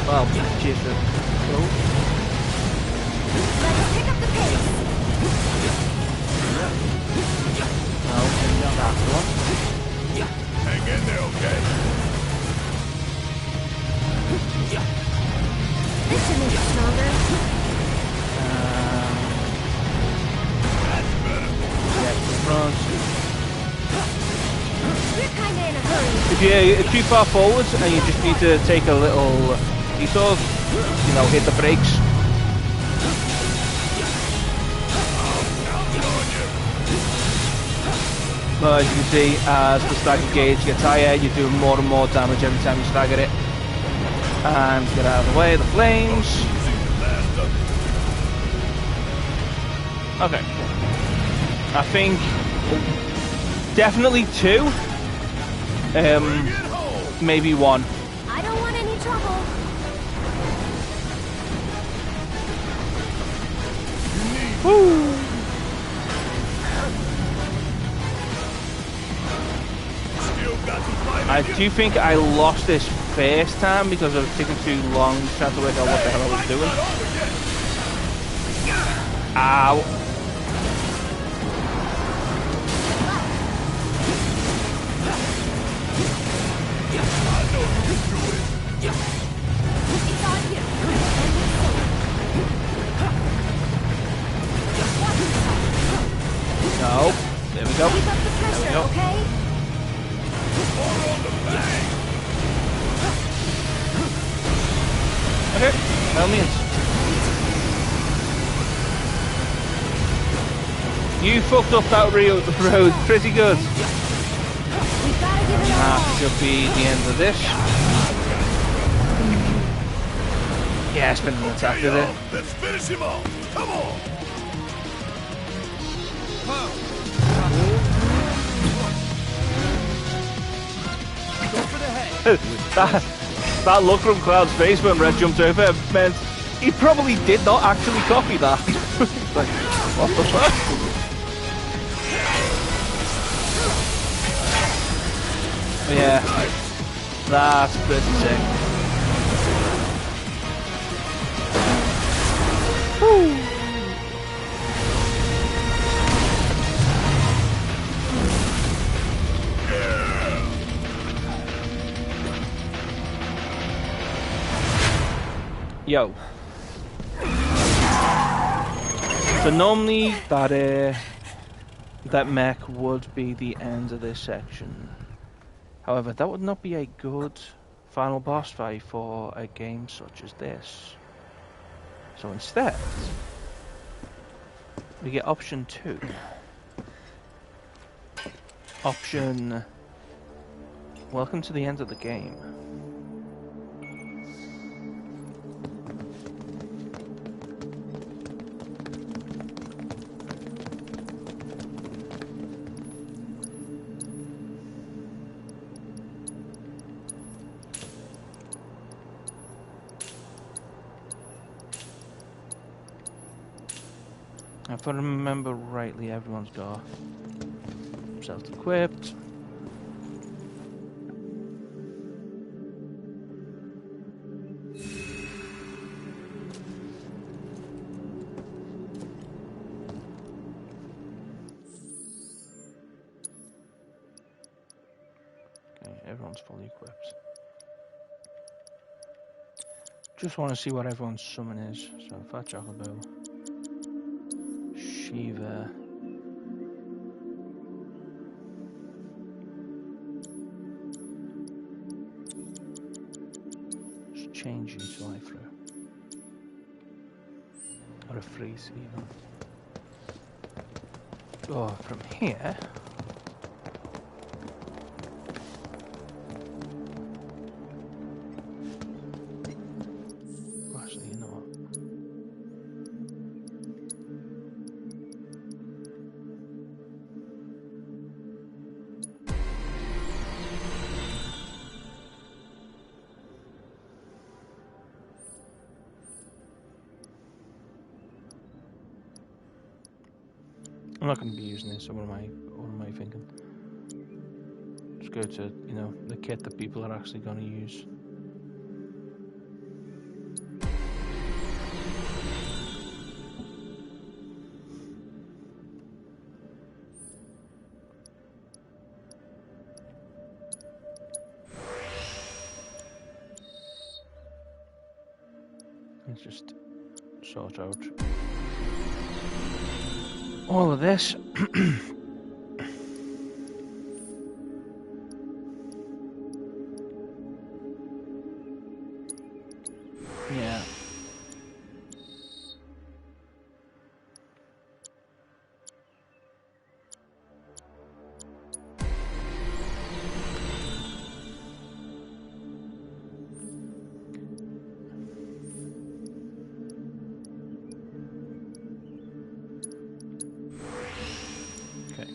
Well, cheers for Let's pick up the pace. no, not that one. Hang in there, okay? This should make it stronger. Get to the front. We're kinda in a hurry. If you're too far forwards and you just need to take a little detour, hit the brakes. But as you can see, as the stagger gauge gets higher, you're doing more and more damage every time you stagger it. And get out of the way, the flames. Okay. I think definitely 2. Maybe 1. I don't want any trouble. Woo! I do think I lost this first time because I was taking too long trying to work out what the hell I was doing. Ow. No. There we go. Keep up the pressure, okay? Okay, by all means. You fucked up that road pretty good. We've gotta give it all. That should be the end of this. Yeah, it's been an attack, is it? Let's finish him off. Come on. that look from Cloud's face when Red jumped over meant he probably did not actually copy that. Like, what the fuck? Yeah, that's pretty sick. Woo. Yo. So normally that mech would be the end of this section. However, that would not be a good final boss fight for a game such as this. So instead, we get option 2. Option... Welcome to the end of the game. If I remember rightly, everyone's got themselves equipped. Okay, everyone's fully equipped. Just want to see what everyone's summon is. So, Fat Chocobo. Shiva. Just change you to Ifra. Or a freeze even. Oh, from here. Actually, you know what? I'm not going to be using this, so what am I thinking? Just go to, you know, the kit that people are actually going to use. Let's just sort out all of this. Yeah. Okay.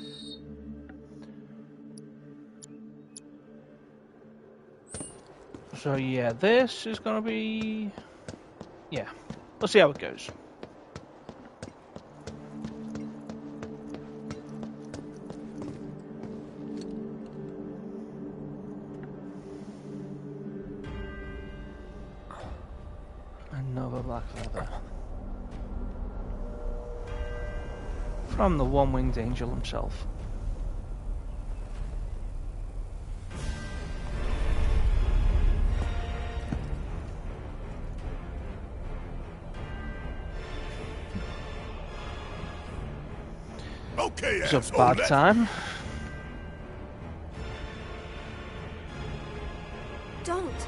So yeah, this is gonna be, yeah, we'll see how it goes. Another black feather. From the one-winged angel himself. Okay, It's a asshole, bad let's- time. Don't.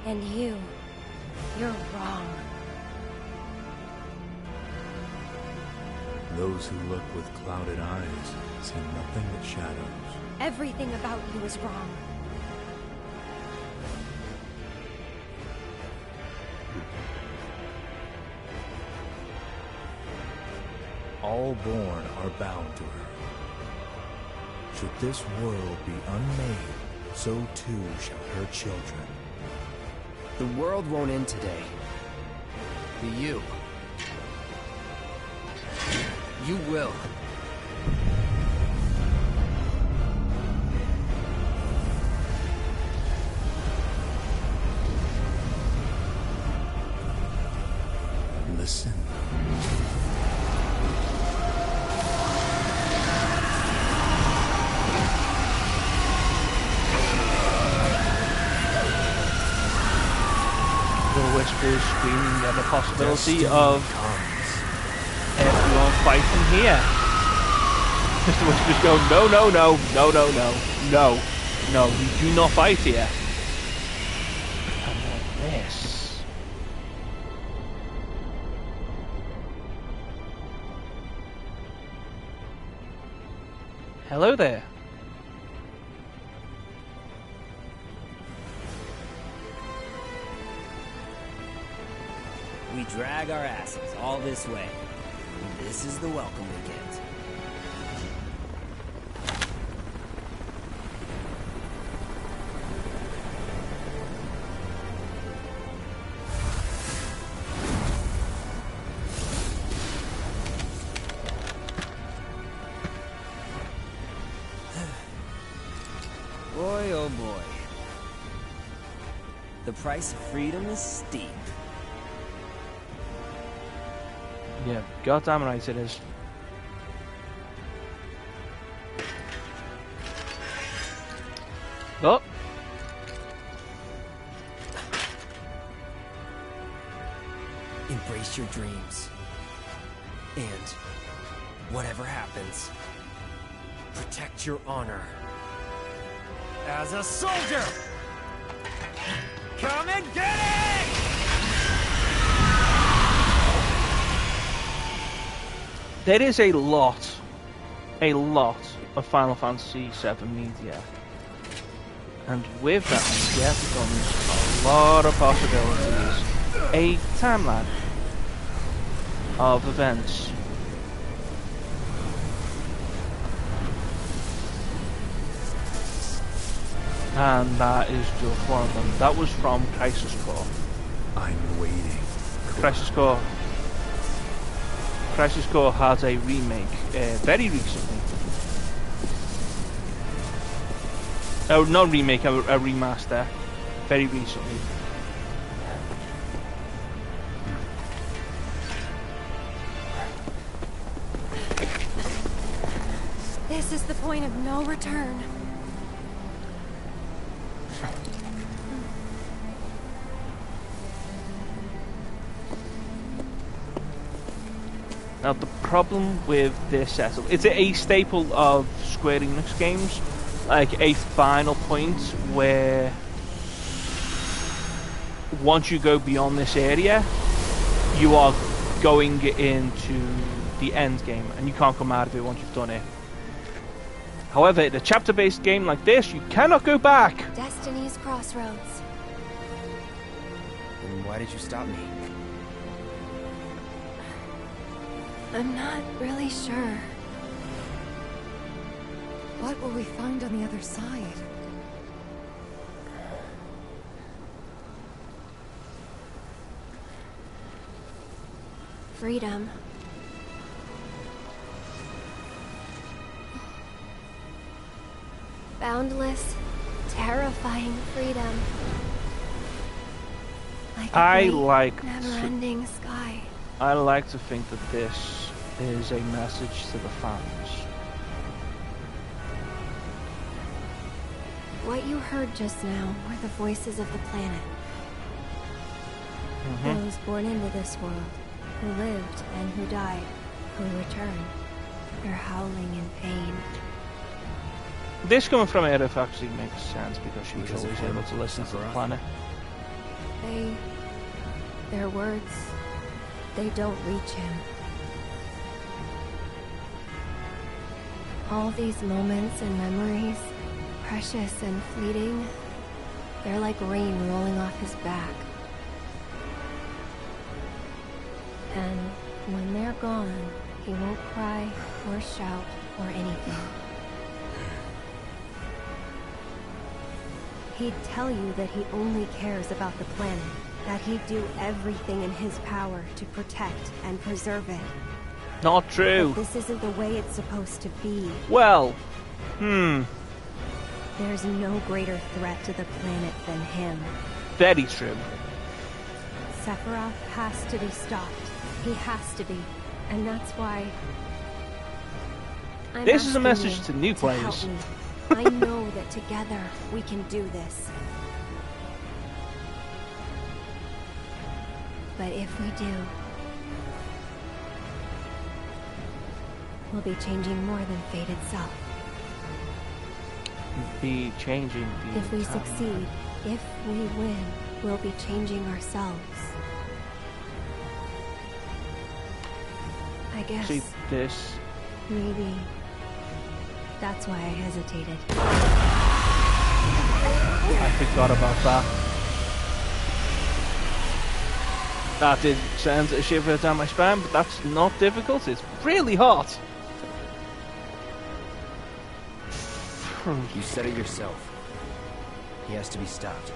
And you're wrong. Those who look with clouded eyes see nothing but shadows. Everything about you is wrong. All born are bound to her. Should this world be unmade, so too shall her children. The world won't end today. But you will. Listen. Whispers screaming at the possibility of everyone fighting here. Mr. Whispers go, no, no, no, no, no, no, no, no, you do not fight here. And then this. Hello there. We drag our asses all this way. This is the welcome we get. Boy, oh boy. The price of freedom is steep. Yeah, goddamn right it is. Oh! Embrace your dreams. And whatever happens, protect your honor. As a soldier! Come and get it! There is a lot of Final Fantasy VII media. And with that media comes a lot of possibilities. A timeline of events. And that is just one of them. That was from Crisis Core. I'm waiting. Crisis Core has a remake very recently. Oh, not remake, a remaster very recently. This is the point of no return. Now the problem with this setup, it's a staple of Square Enix games, like a final point where once you go beyond this area, you are going into the end game and you can't come out of it once you've done it. However, in a chapter-based game like this, you cannot go back. Destiny's Crossroads. Then why did you stop me? I'm not really sure. What will we find on the other side? Freedom. Boundless, terrifying freedom. Like never-ending sky. I like to think that this is a message to the fans. What you heard just now were the voices of the planet. Those born into this world, who lived and who died, who returned. They're howling in pain. This coming from Aerith actually makes sense because she was always able to listen to the planet. Their words, they don't reach him. All these moments and memories, precious and fleeting, they're like rain rolling off his back. And when they're gone, he won't cry or shout or anything. He'd tell you that he only cares about the planet, that he'd do everything in his power to protect and preserve it. Not true. But this isn't the way it's supposed to be. Well, There's no greater threat to the planet than him. Very true. Sephiroth has to be stopped. He has to be. And that's why... This is a message to new players. I know that together we can do this. But if we do, we'll be changing more than fate itself. Be changing the If we succeed, if we win, we'll be changing ourselves. I guess... See, this... Maybe... That's why I hesitated. I forgot about that. That did send a shiver down my spine, but that's not difficult. It's really hot. You said it yourself. He has to be stopped.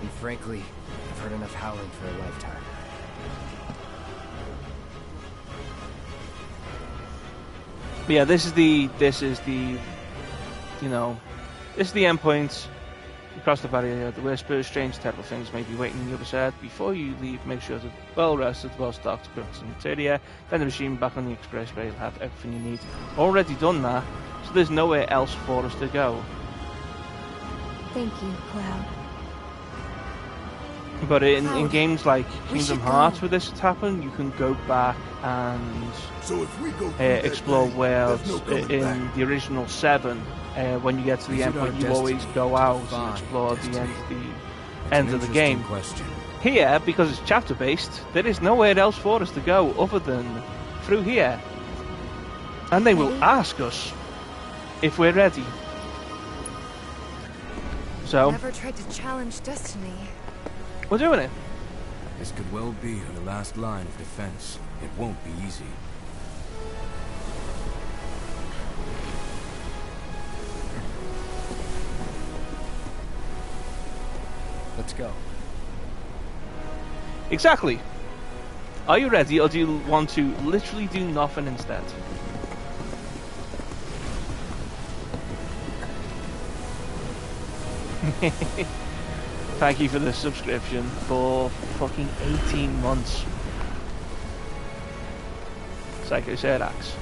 And frankly, I've heard enough howling for a lifetime. But yeah, this is the you know, this is the end point. You cross the barrier, the whispers, strange, terrible things may be waiting on the other side. Before you leave, make sure to well rested, well stocked, equipped and materia. Then the machine back on the expressway will have everything you need. Already done that, so there's nowhere else for us to go. Thank you, Cloud. But in games like Kingdom Hearts where this has happened, you can go back and explore worlds. In the original VII, when you get to the end point, you always go out and explore the end of the game. Here, because it's chapter based, there is nowhere else for us to go other than through here. And they will ask us if we're ready. So Never tried to challenge destiny. We're doing it. This could well be the last line of defense. It won't be easy. Let's go. Exactly. Are you ready, or do you want to literally do nothing instead? Thank you for the subscription for fucking 18 months. Psycho Serax.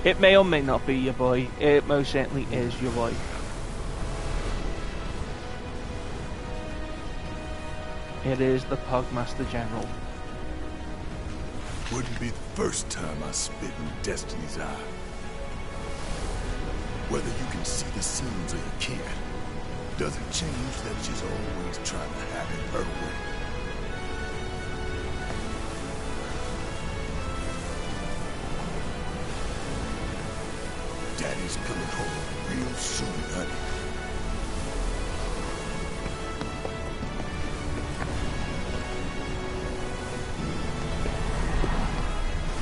It may or may not be your boy. It most certainly is your boy. It is the Pugmaster General. Wouldn't be the first time I spit in Destiny's eye. Whether you can see the scenes or you can't, doesn't change that she's always trying to have it her way. Daddy's coming home real soon, honey.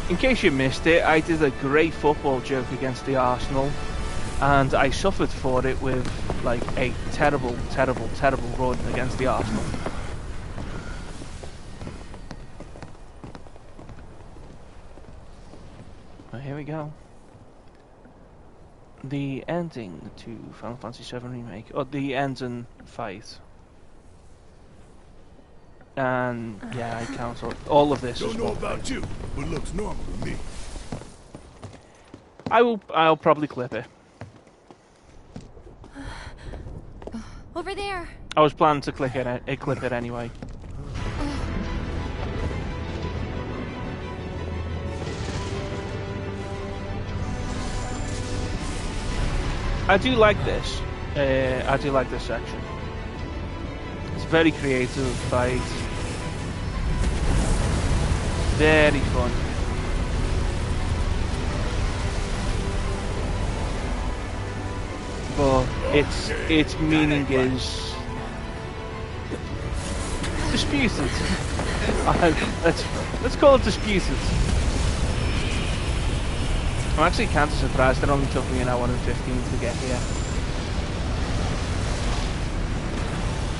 In case you missed it, I did a great football joke against the Arsenal, and I suffered for it with like a terrible run against the Arsenal. Well, here we go. The ending to Final Fantasy VII Remake, or the ending fight. And yeah, I count all of this. Don't know about you, but looks normal to me. I'll probably clip it. Over there. I was planning to clip it anyway. I do like this. I do like this section. It's a very creative fight. Very fun. But its meaning is disputed. Let's call it disputed. I'm actually kind of surprised it only took me an hour and 15 to get here.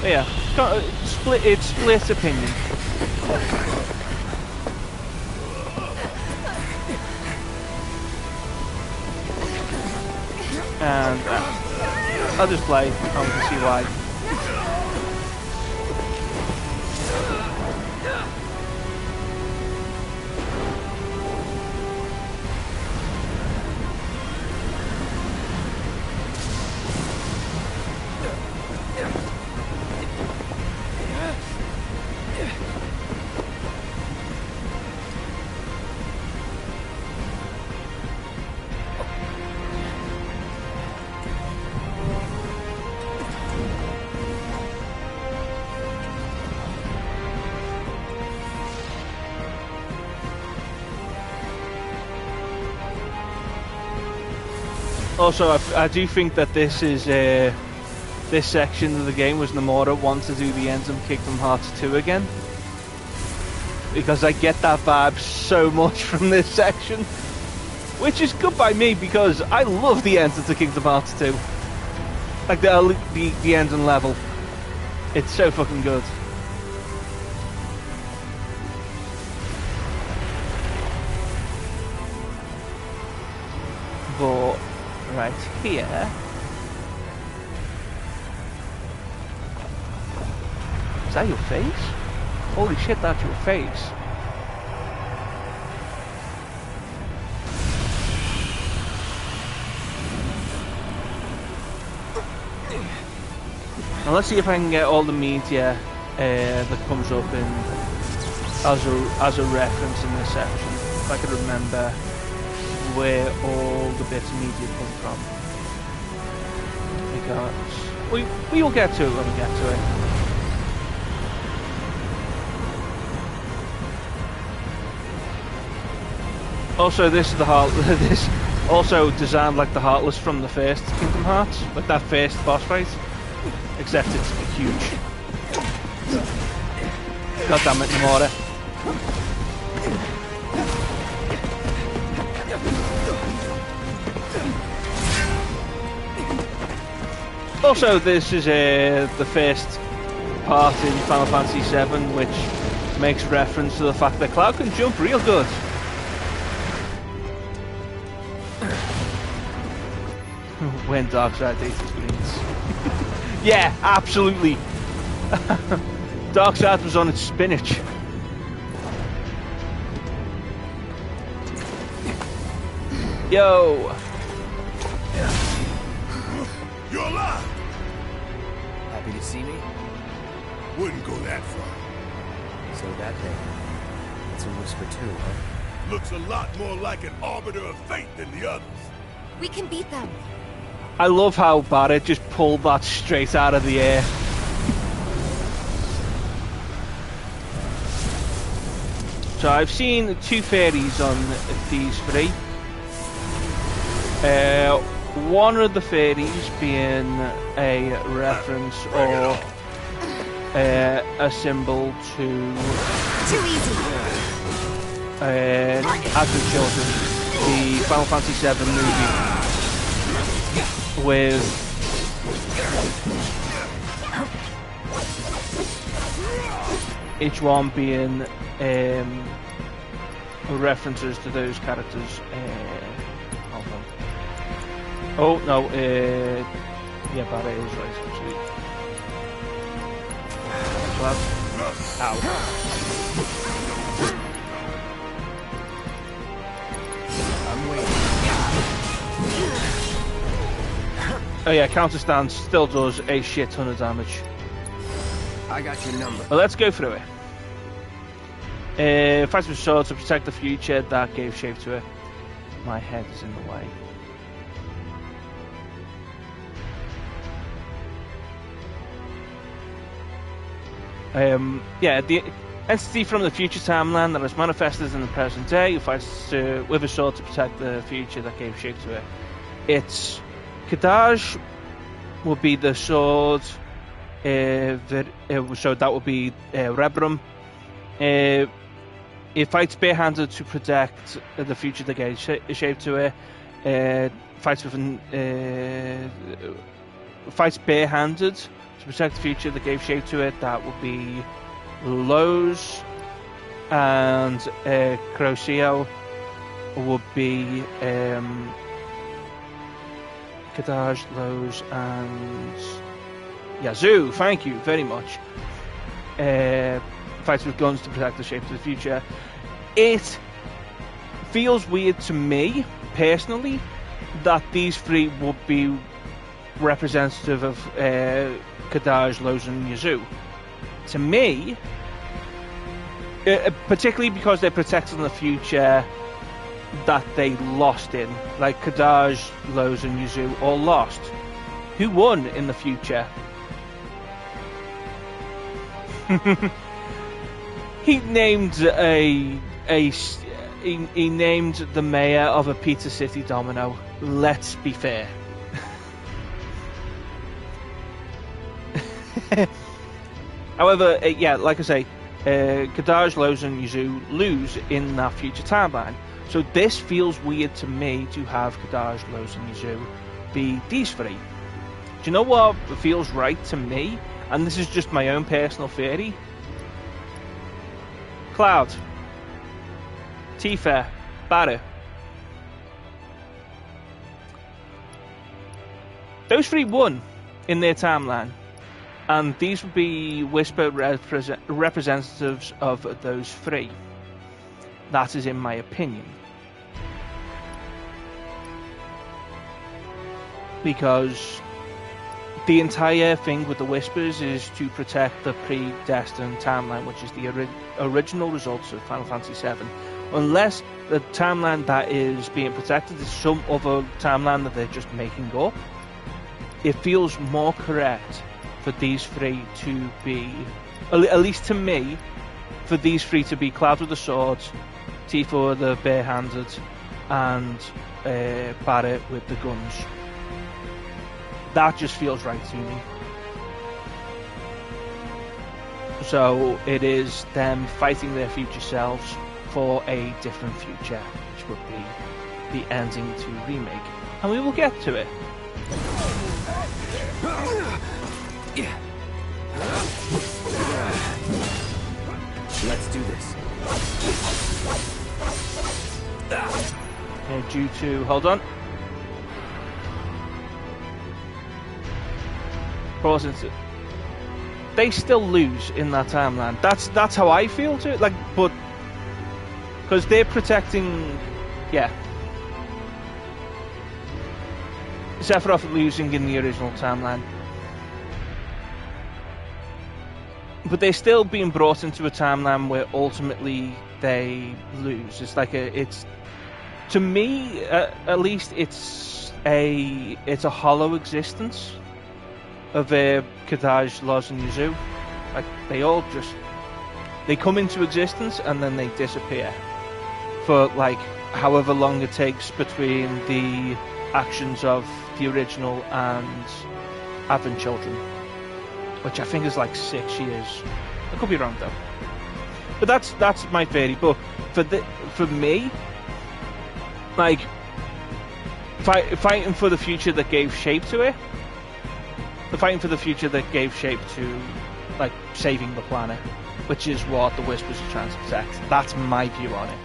But yeah, it's split opinion. And I'll just play, and we can see why. Also, I do think that this is this section of the game was Nomura wants to do the ends of Kingdom Hearts 2 again, because I get that vibe so much from this section, which is good by me because I love the ends of the Kingdom Hearts 2, like the ending level. It's so fucking good. But right here, is that your face? Holy shit, that's your face. Now let's see if I can get all the media that comes up in as a reference in this section. If I can remember where all the bits of media come from, because we will get to it when we get to it. Also, this is this also designed like the Heartless from the first Kingdom Hearts, like that first boss fight, except it's huge. God damn it, Nomura. Also, this is the first part in Final Fantasy VII which makes reference to the fact that Cloud can jump real good. When Darkseid dated screens. Yeah, absolutely. Darkseid was on its spinach. Yo! You're alive! Happy to see me? Wouldn't go that far. So that thing. It's a whisper too, huh? Looks a lot more like an arbiter of fate than the others. We can beat them. I love how Barrett just pulled that straight out of the air. So I've seen 2 fairies on these 3. One of the fairies being a reference or a symbol to Too easy. As with Children, the Final Fantasy VII movie with each one being references to those characters. Hold on. Oh no, yeah, Barret is right actually. Ow. I'm waiting. Oh yeah, counter stance still does a shit ton of damage. I got your number. Well, let's go through it. Fights with swords to protect the future that gave shape to it. My head is in the way. Yeah, the entity from the future timeline that was manifested in the present day who fights with a sword to protect the future that gave shape to it. It's Kadaj would be the sword, so that would be Rebrum. It fights barehanded to protect the future that gave shape to it. Fights barehanded to protect the future that gave shape to it. That would be Lowe's, and Crocio would be Kadaj, Lowe's, and Yazoo. Thank you very much. Fights with guns to protect the shape of the future. It feels weird to me, personally, that these 3 would be representative of Kadaj, Lowe's, and Yazoo. To me, particularly because they're protecting the future that they lost in, like Kadaj, Lowe's, and Yazoo all lost. Who won in the future? He named he named the mayor of a Pizza City Domino. Let's be fair. However, yeah, like I say, Kadaj, Lowe's, and Yazoo lose in that future timeline. So this feels weird to me to have Kadaj, Lowe's, and Yazoo be these 3. Do you know what feels right to me? And this is just my own personal theory. Cloud, Tifa, Barret. Those 3 won in their timeline. And these would be Whisper representatives of those 3. That is in my opinion. Because the entire thing with the Whispers is to protect the predestined timeline, which is the original results of Final Fantasy VII. Unless the timeline that is being protected is some other timeline that they're just making up, it feels more correct for these 3 to be, at least to me, for these 3 to be Cloud with the swords, Tifa with the barehanded, and Barret with the guns. That just feels right to me. So it is them fighting their future selves for a different future, which would be the ending to Remake. And we will get to it. Let's do this. Due to... hold on. They still lose in that timeline. That's how I feel to it. Like, but because they're protecting, yeah. Sephiroth losing in the original timeline, but they're still being brought into a timeline where ultimately they lose. It's like it's to me at least it's a hollow existence of Kadaj, Loz, and Yuzu. Like they all just come into existence and then they disappear for like however long it takes between the actions of the original and Advent Children, which I think is like 6 years. I could be wrong though, but that's my theory. But for me, like fighting for the future that gave shape to it. The fighting for the future that gave shape to, like, saving the planet, which is what the Whispers are trying to protect. That's my view on it.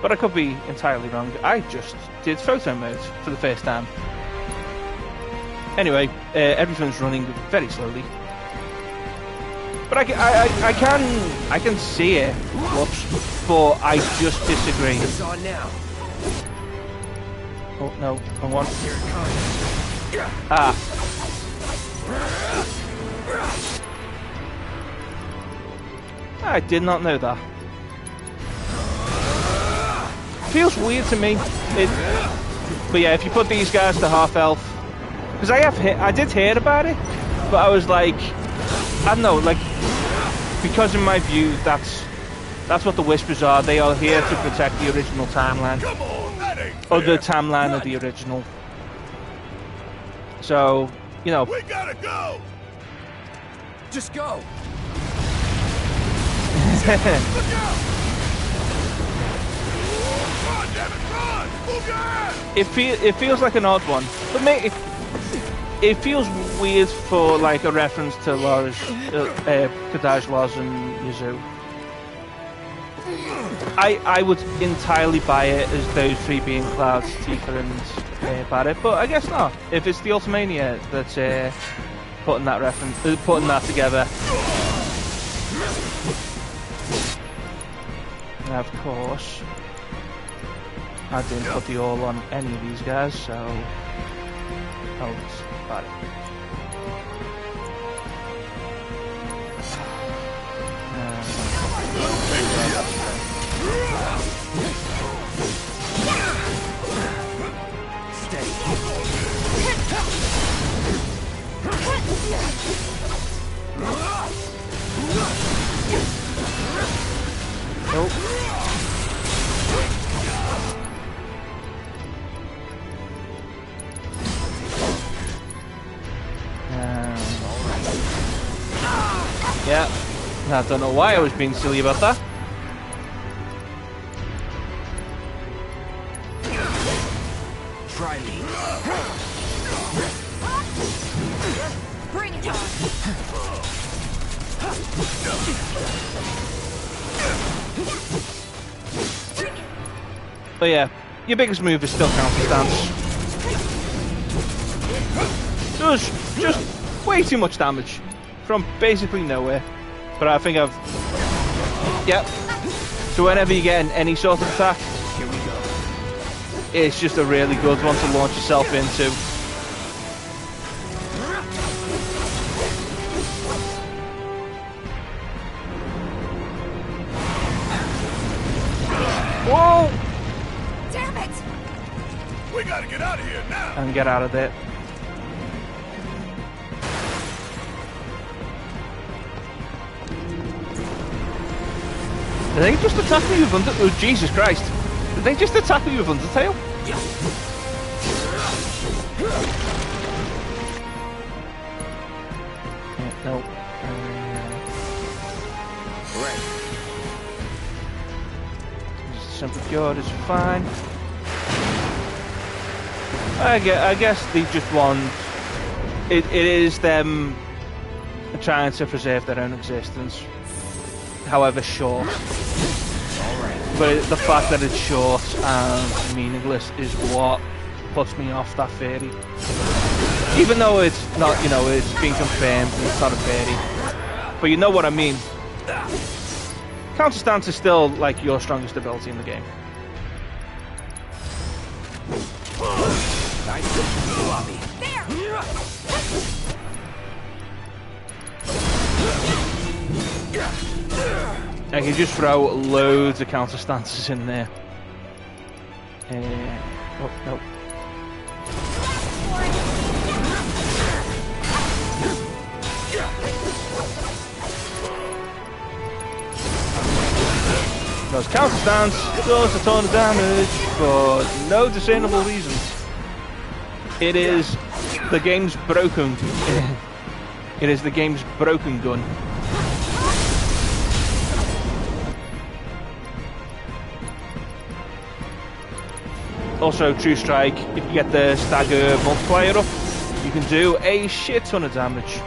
But I could be entirely wrong. I just did photo mode for the first time. Anyway, everything's running very slowly. But I can see it. Whoops. But I just disagree. It's on now. Oh no, wrong one. Here it comes. Ah. I did not know that. Feels weird to me. But yeah, if you put these guys to half health, because I did hear about it, but I was like, I don't know, like, because in my view, that's what the Whispers are. They are here to protect the original timeline, or the timeline of the original. So, you know. We gotta go. Just go. Look out! Run, damn it, run! Move your ass! It feels like an odd one, but mate, it feels weird for like a reference to Loz, Kadaj, Loz, and Yuzu. I would entirely buy it as those three being Cloud, Tifa, and Barret, but I guess not. If it's the Ultimania that's putting that together. And of course, I didn't put the all on any of these guys, so I'll just buy it. Nope. Yeah, I don't know why I was being silly about that. Try me. Bring it on. But yeah, your biggest move is still counter stance. Does just way too much damage from basically nowhere. But I think I've... Yep. So whenever you get any sort of attack, Here we go. it's just a really good one to launch yourself into. Whoa! Damn it! We gotta get out of here now. And get out of there. Did they just attack me with Undertale? Oh, Jesus Christ. Did they just attack me with Undertale? No. Right. Simple Cure is fine. I guess they just want it is them trying to preserve their own existence, however short. But the fact that it's short and meaningless is what puts me off that theory. Even though it's not, you know, it's been confirmed and it's not a theory. But you know what I mean. Counter stance is still like your strongest ability in the game. I can just throw loads of counter stances in there. Oh no. Those counter stance does a ton of damage for no discernible reasons. It is the game's broken. It is the game's broken gun. Also, True Strike, if you get the stagger multiplier up, you can do a shit ton of damage.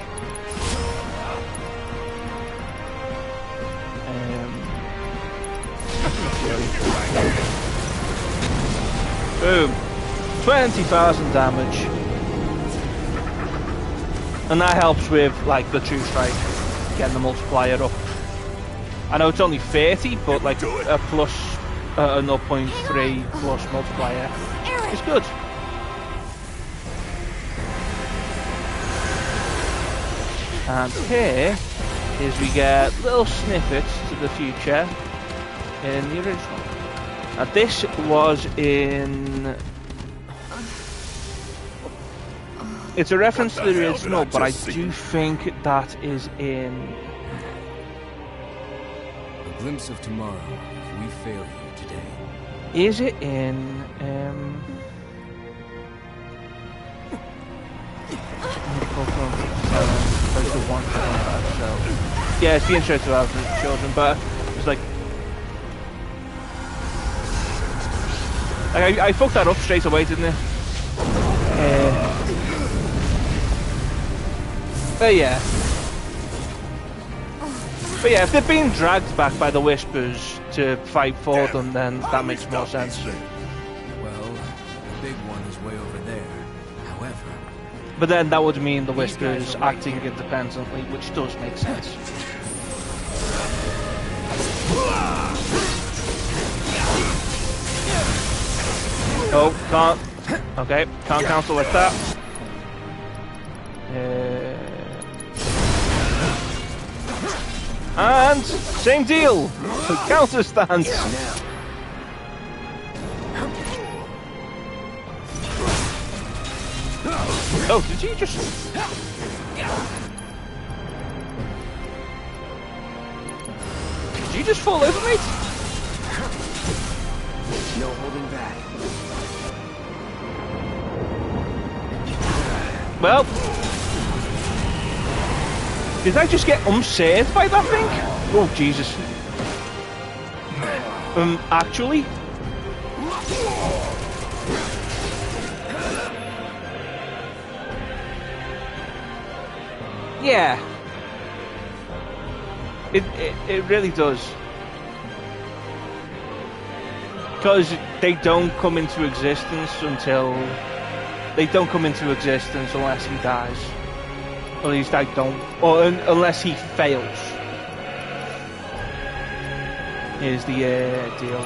Boom. 20,000 damage. And that helps with, like, the True Strike, getting the multiplier up. I know it's only 30, but, like, a plus... a 0.3 plus multiplier is good. And here is we get little snippets to the future in the original. Now this was in... It's a reference to the original, but I do think that is in... A glimpse of tomorrow if we fail you. Is it in yeah, it's the intro to our children, but it's like I fucked that up straight away, didn't I? But yeah, if they're being dragged back by the Whispers to fight for them, then that makes more sense. Well, the big one is way over there. However... But then that would mean the Whispers acting independently, which does make sense. Oh, can't. Okay, can't cancel like that. And same deal. Counter stance. Oh, did you just? Did you just fall over me? No holding back. Well, did I just get unsaved by that thing? Oh, Jesus. Actually? Yeah. It really does. Because they don't come into existence until... They don't come into existence unless he dies. Or at least I don't. Or unless he fails. Here's the deal.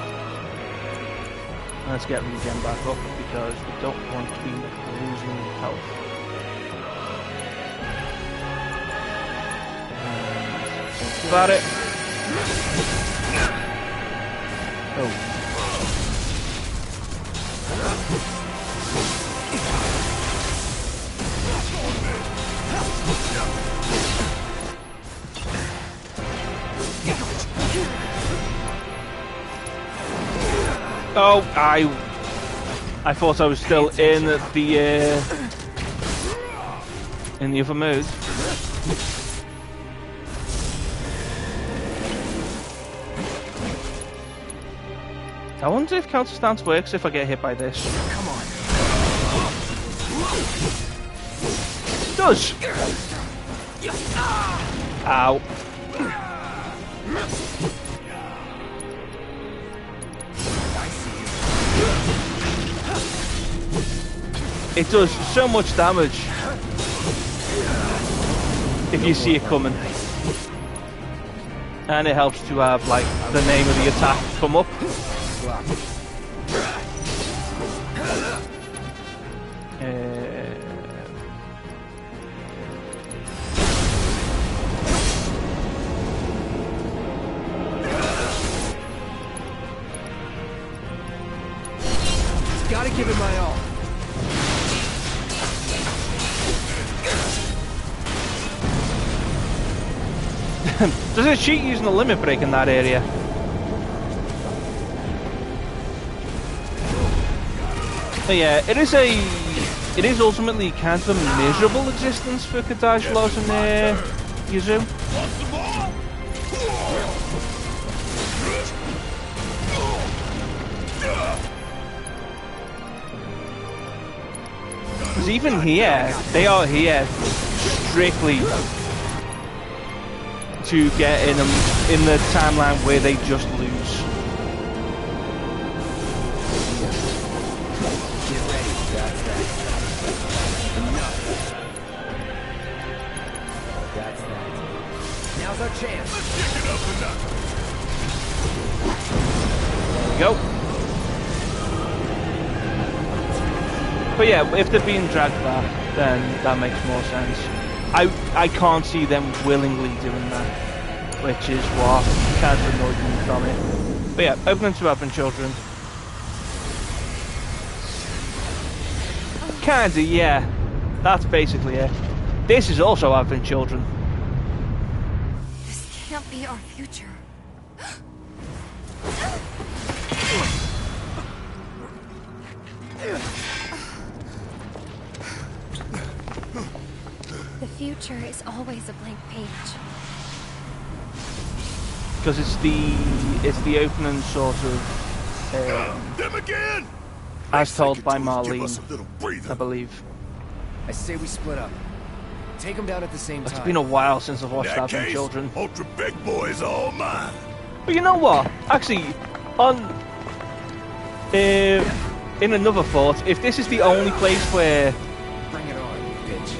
Let's get regen back up because we don't want to be losing health. Got it. Oh. Oh, I thought I was still in the other mode. I wonder if counter stance works if I get hit by this. Come on. does! Ow. It does so much damage if you see it coming. And it helps to have like the name of the attack come up. Gotta give it my all. Does it cheat using the limit break in that area? But yeah, it is ultimately kind of a miserable existence for Kadajlos and Yuzu. Because even here, they are here strictly to get in the timeline where they just lose. Get ready. That's that. Enough. That's that. Now's our chance. Let's kick it up There we go. But yeah, if they're being dragged back, then that makes more sense. I can't see them willingly doing that, which is what kind of annoyed me from it. But yeah, opening to Advent Children. Kinda, yeah. That's basically it. This is also Advent Children. This can't be our future. The future is always a blank page. Because it's the opening sort of Them again! as told by Give Marlene, us a little breather. I believe. I say we split up. Take them down at the same time. It's been a while since I've watched In that Advent case, Children. Ultra Big Boy's all mine. But you know what? Actually, in another thought, if this is the only place where Bring it on, bitch.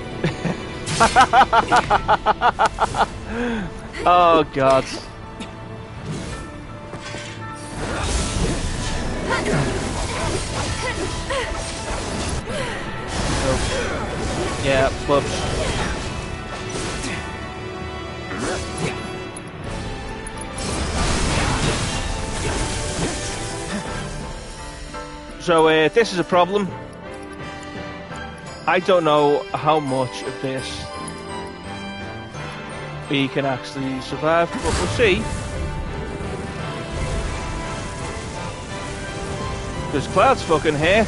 oh god. Oh. Yeah, whoops. So this is a problem. I don't know how much of this we can actually survive, but we'll see. Because Cloud's fucking hit.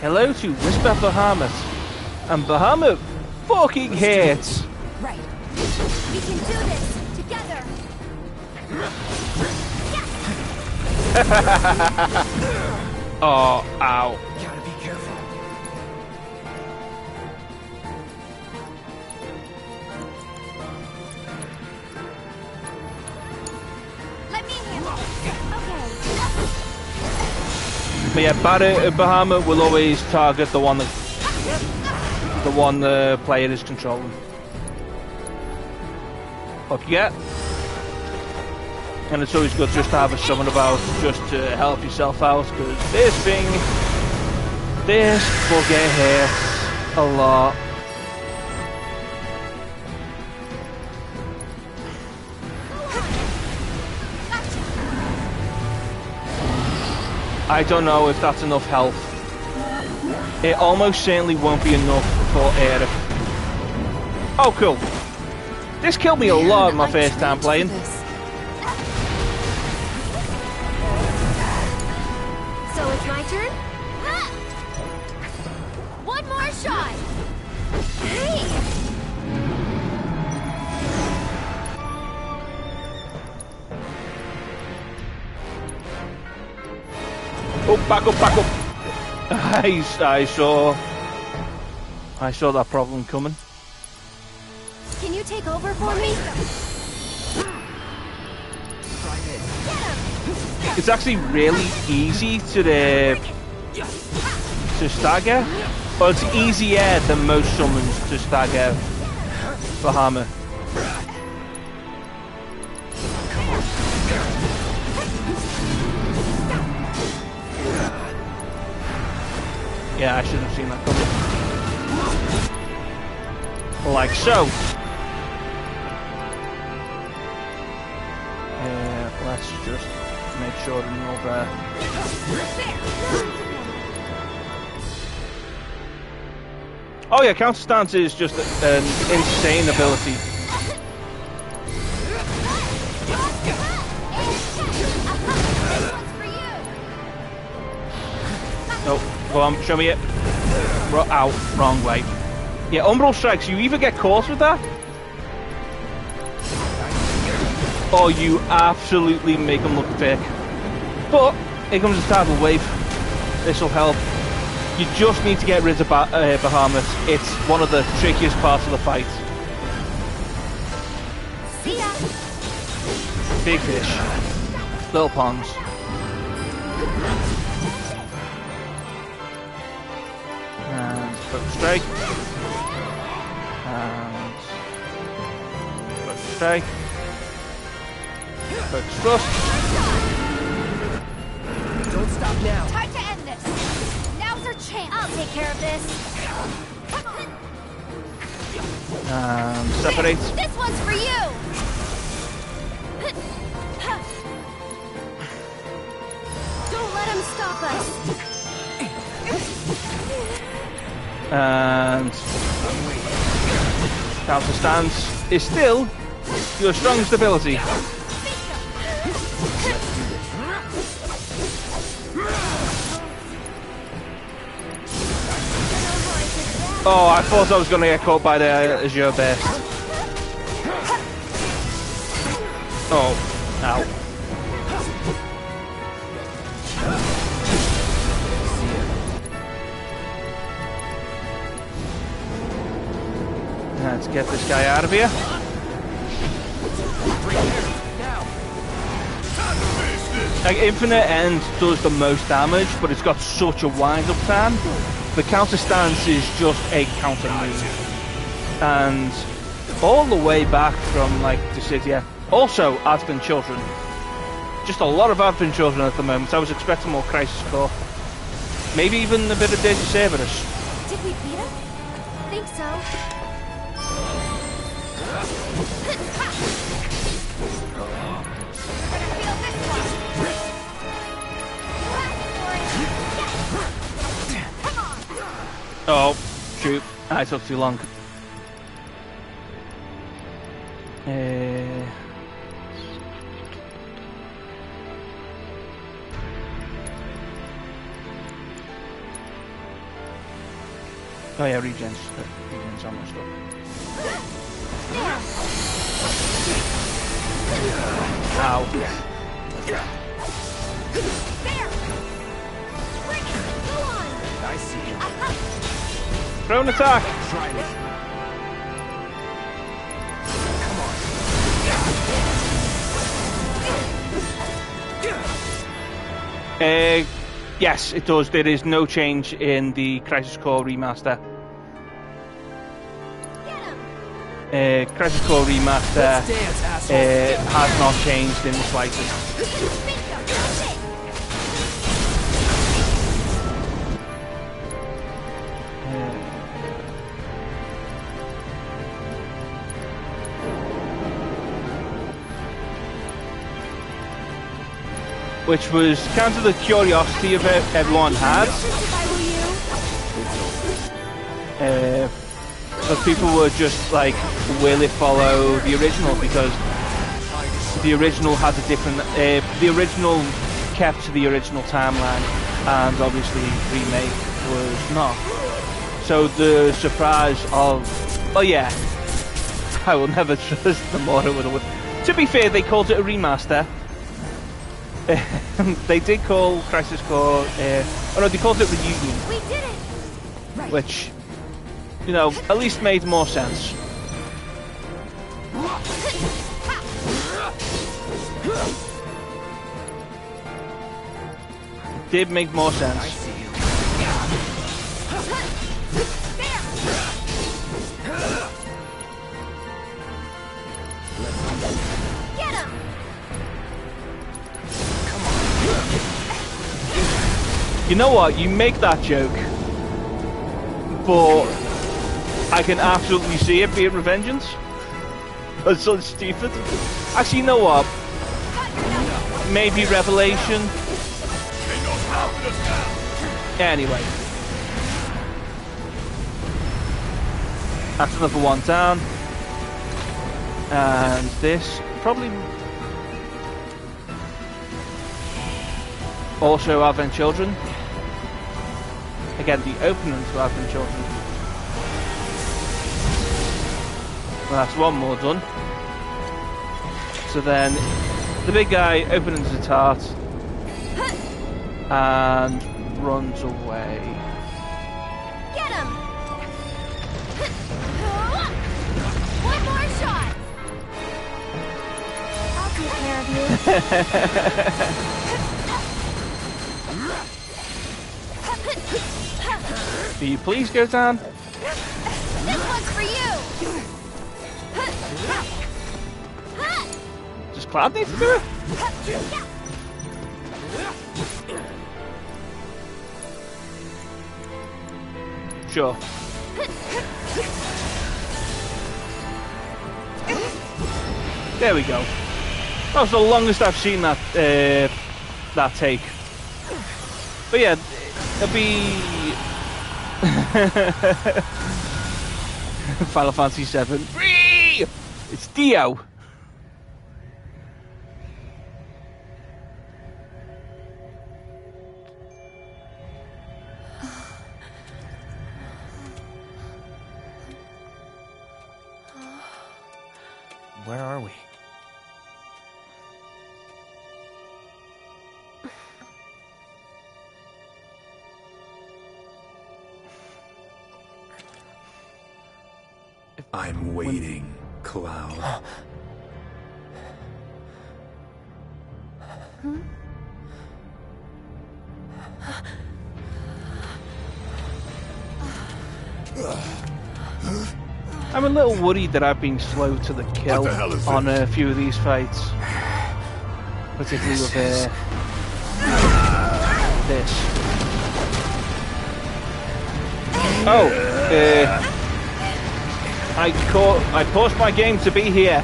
Hello to Whisper Bahamut. And Bahamut fucking hits. Right. We can do this together. Oh, ow. Gotta be careful. Let me handle it. But yeah, Bahamut will always target the one the player is controlling. Up you get. And it's always good just to have a summon about, just to help yourself out, because this bugger hurts a lot. I don't know if that's enough health. It almost certainly won't be enough for Eric. Oh, cool. This killed me a lot my first time playing. So it's my turn? One more shot! Hey! Oh, back up, back up. I saw that problem coming. Can you take over for me? It's actually really easy to stagger, but it's easier than most summons to stagger Bahamut. Yeah, I should have seen that coming. Like so. Let's just make sure another. Oh yeah, counter stance is just an insane ability. Oh, go on, show me it. Ow, wrong way. Yeah, umbral strikes. You either get caught with that, or you absolutely make them look fake. But here comes the tidal wave. This will help. You just need to get rid of Bahamut. It's one of the trickiest parts of the fight. See ya. Big fish, little ponds. And focus strike. And focus strike. Focus thrust. Don't stop now. Time to end this. Now's our chance. I'll take care of this. Come on. And separate. This one's for you. Don't let him stop us. And counter stance is still your strongest ability. Oh, I thought I was going to get caught by the Azure Burst. Oh, ow. Let's get this guy out of here. Like, Infinite End does the most damage, but it's got such a wind-up time. The counter stance is just a counter move. And all the way back from, like, Dissidia. Also, Advent Children. Just a lot of Advent Children at the moment. I was expecting more Crisis Core. Maybe even a bit of Daisy Cerberus. Did we beat him? I think so. Oh, shoot. I took too long. Oh yeah, regens. Regens almost up. Ow. I see him. Thrown attack! Try it. Yes, it does. There is no change in the Crisis Core remaster. Crisis Core remaster has not changed in the slightest. Which was kind of the curiosity of everyone had. But people were just like, will it follow the original? Because the original has a different... the original kept to the original timeline, and obviously Remake was not. So the surprise of... Oh yeah, I will never trust the more it would have... To be fair, they called it a remaster. they did call Crisis Core. Oh no, they called it Reunion. We did it! Right. Which, you know, at least made more sense. Did make more sense. I see you. Get him! You know what? You make that joke, but I can absolutely see it being Revengeance. That's so stupid. Actually, you know what? Maybe Revelation. Anyway. That's another one down. And this probably also Advent Children. Again, the opening to Advent Children. Well, that's one more done. So then the big guy opens his heart and runs away. Get him! One more shot! I'll take care of you. Will you please go down? This one's for you! Does Cloud need to do it? Sure. There we go. That was the longest I've seen that that take. But yeah, it'll be Final Fantasy VII. It's Dio. Where are we? I'm waiting, Cloud. I'm a little worried that I've been slow to the kill on a few of these fights. Particularly with this. Oh, I paused my game to be here.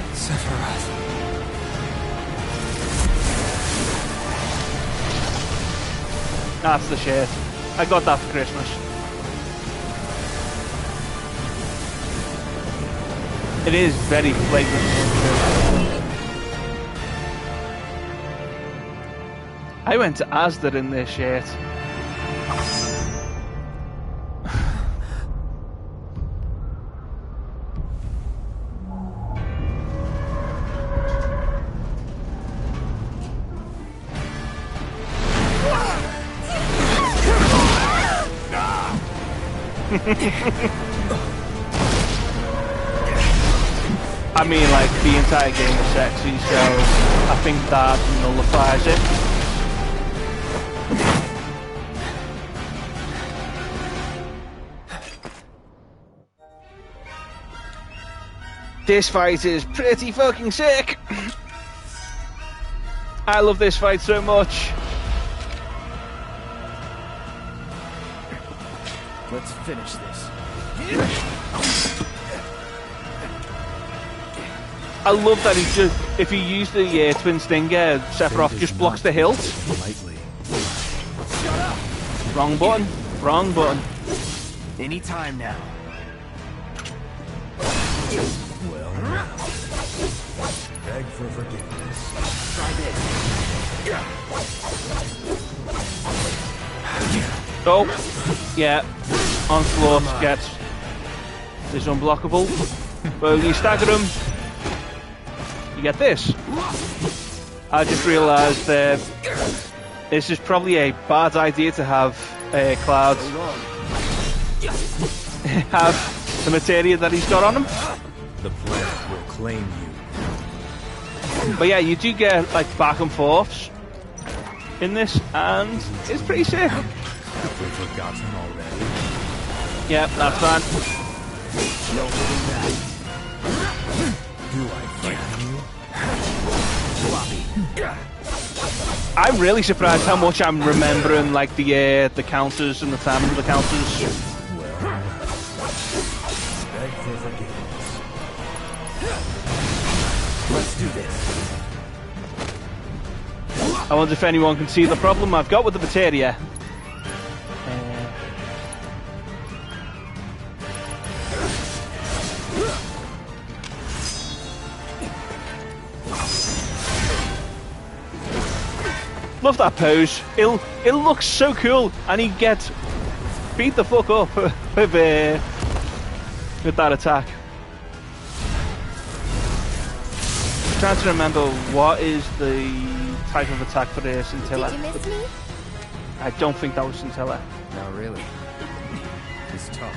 That's the shit. I got that for Christmas. It is very flagrant. I went to Asda in this shirt. I mean, like, the entire game is sexy, so I think that nullifies it. This fight is pretty fucking sick. I love this fight so much. Let's finish this. I love that he just, if you use the twin stinger, Sephiroth just blocks the hilt. Lightly. Wrong button. Wrong button. Any time now. Well, now. Beg for forgiveness. Try this. Oh, yeah. Onslaught gets is unblockable. But you stagger him, you get this. I just realised that this is probably a bad idea to have Cloud have the materia that he's got on him. The planet will claim you. But yeah, you do get like back and forths in this, and it's pretty sick. Have we forgotten already? Yeah, that's fine. No holding back. Do I frighten you? Floppy. I'm really surprised how much I'm remembering, like the counters and the timing of the counters. Well, beg for forgiveness. Let's do this. I wonder if anyone can see the problem I've got with the materia. Love that pose. It looks so cool, and he gets beat the fuck up with that attack. I'm trying to remember what is the type of attack for the Scintilla. Did you miss me? I don't think that was Scintilla. Not really. It's tough.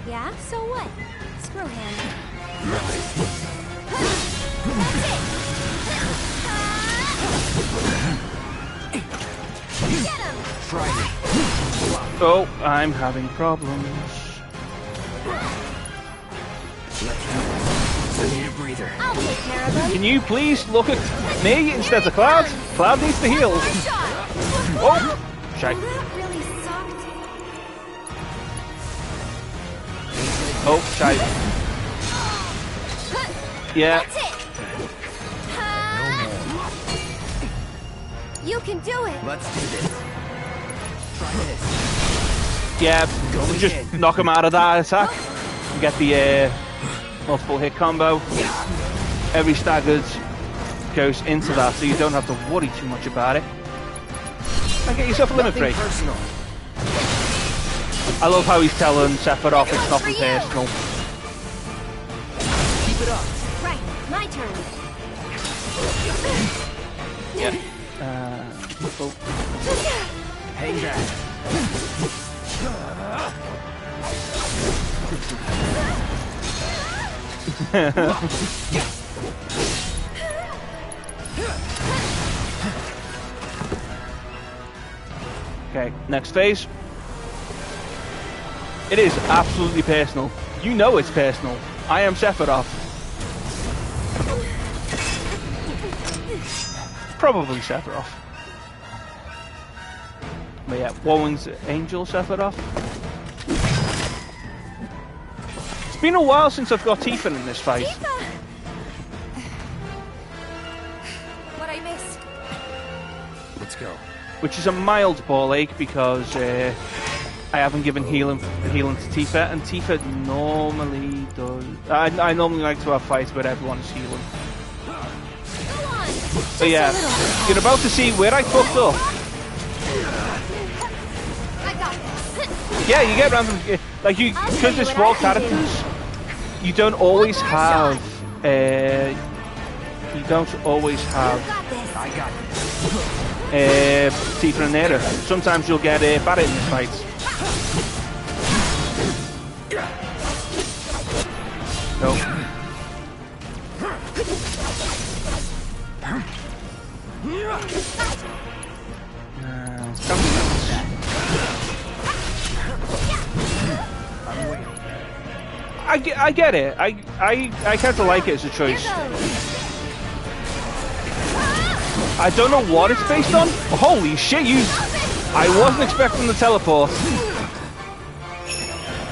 Yeah, so what? Screw him. Get him! Try me. Oh, I'm having problems. Let's do this. I need a breather. I'll take care of him. Can you please look at me instead of Cloud? Cloud needs to heal. Oh, shite. That really sucked. Oh, shite. Yeah. That's it. You can do it. Let's do this. Try this. Yeah, just knock him out of that attack. You get the multiple hit combo. Every staggered goes into that, so you don't have to worry too much about it. And get yourself a limit break. Personal. I love how he's telling Sephiroth it's nothing personal. Keep it up. Right, my turn. Yeah. Oh. Hang back. Okay, next phase. It is absolutely personal. You know it's personal. I am Sephiroth. Probably Sephiroth. But yeah, Woman's Angel Sephiroth. It's been a while since I've got Tifa in this fight. Tifa! What I missed? Let's go. Which is a mild ball ache because I haven't given healing to Tifa, and Tifa normally does. I normally like to have fights where everyone is healing. So yeah, you're about to see where I fucked up. I got this. Yeah, you get random, like you, because there's 4 characters, you don't always have, I got this. Tifa and Nera. Sometimes you'll get Barret in the fights. No. I get it. I kind of like it as a choice. I don't know what it's based on. Holy shit, you... I wasn't expecting the teleport.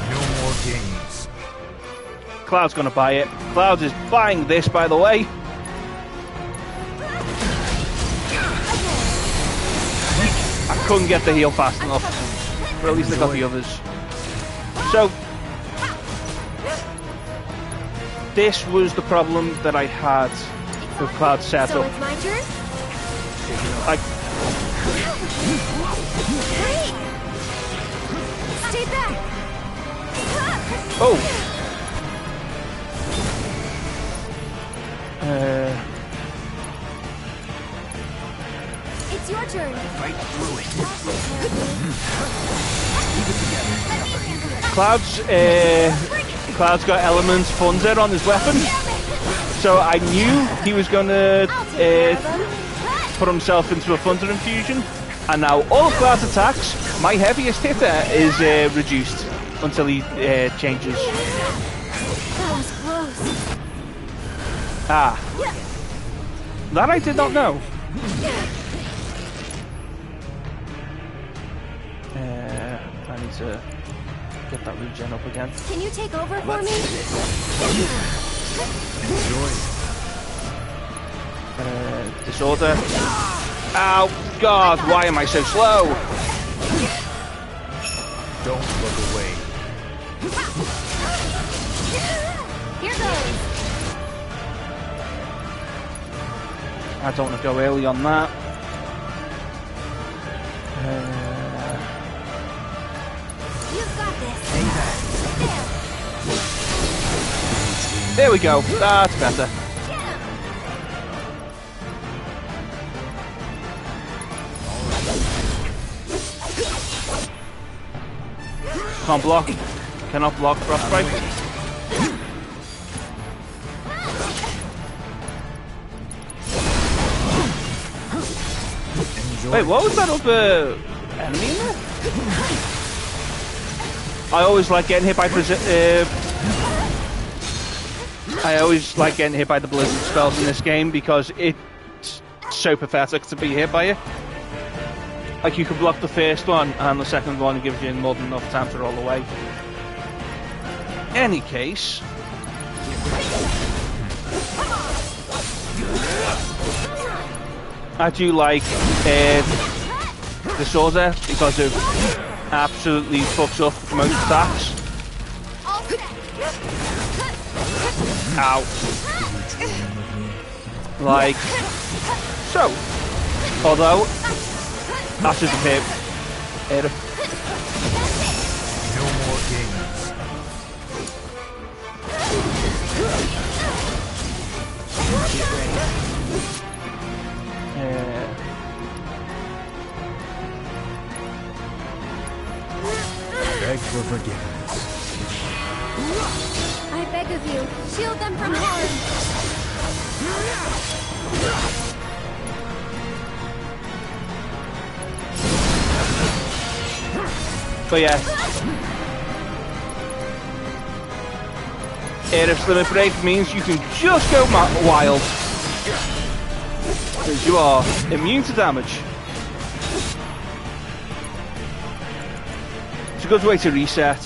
No more games. Cloud's gonna buy it. Cloud is buying this, by the way. I couldn't get the heal fast enough. But at least I got the others. So... this was the problem that I had with Cloud's setup. So it's my turn? Like... Great! Stay back! Oh! Cloud's got Element's Thunder on his weapon, so I knew he was going to put himself into a Thunder infusion, and now all of Cloud's attacks, my heaviest hitter is reduced until he changes. That was close. Ah. That I did not know. I need to get that regen up again. Can you take over for me? Enjoy. Disorder. Ow, God, why am I so slow? Don't look away. Here goes. I don't want to go early on that. You've got this. There we go. That's better. Can't block. Cannot block Frostbite. Wait, what was that other enemy in there? I always like getting hit by the blizzard spells in this game because it's so pathetic to be hit by it. Like, you can block the first one and the second one gives you more than enough time to roll away. Any case, I do like Disorder because it absolutely fucks up most attacks. Ow. Like so. Although that should have hit. No more games. Beg for forgiveness. I beg of you, shield them from harm. But yeah, Air's Limit Break means you can just go wild, because you are immune to damage. It's a good way to reset.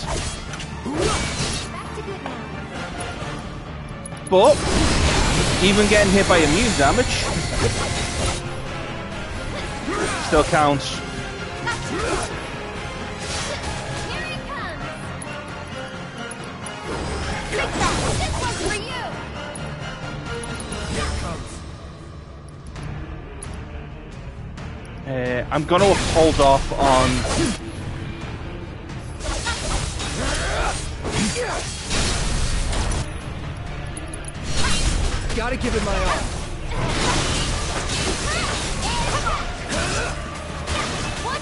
But even getting hit by immune damage still counts. I'm gonna hold off on gotta give it my all.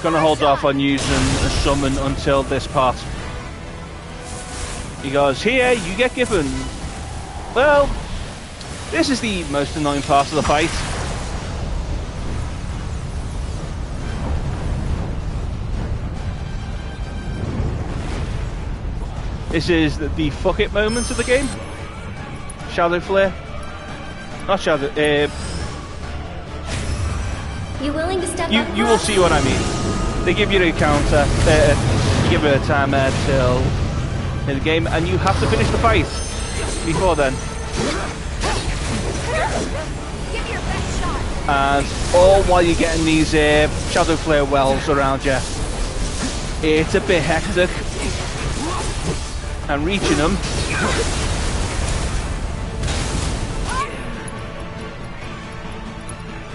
gonna hold off on using a summon until this part. Because here you get given, well, this is the most annoying part of the fight. This is the fuck it moment of the game. Shadow Flare. Not Shadow. You willing to step up? You will see what I mean. They give you a counter. Give it a timer till in the game, and you have to finish the fight before then. Give your best shot. And all while you're getting these Shadow Flare wells around you. It's a bit hectic. And reaching them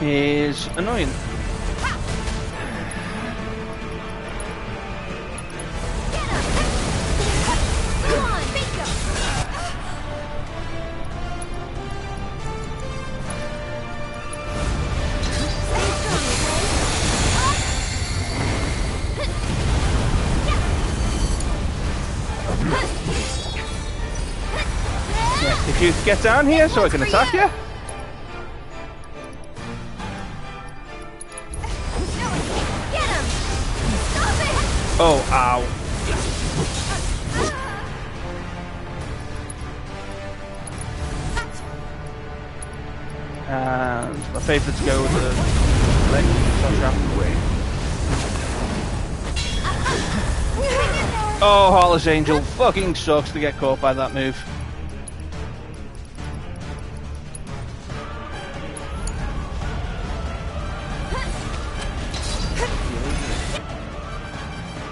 is annoying. Could you get down here so I can attack you? Get him! Stop it! Oh, ow. And my favourite to go with the leg. Oh, Heartless Angel fucking sucks to get caught by that move.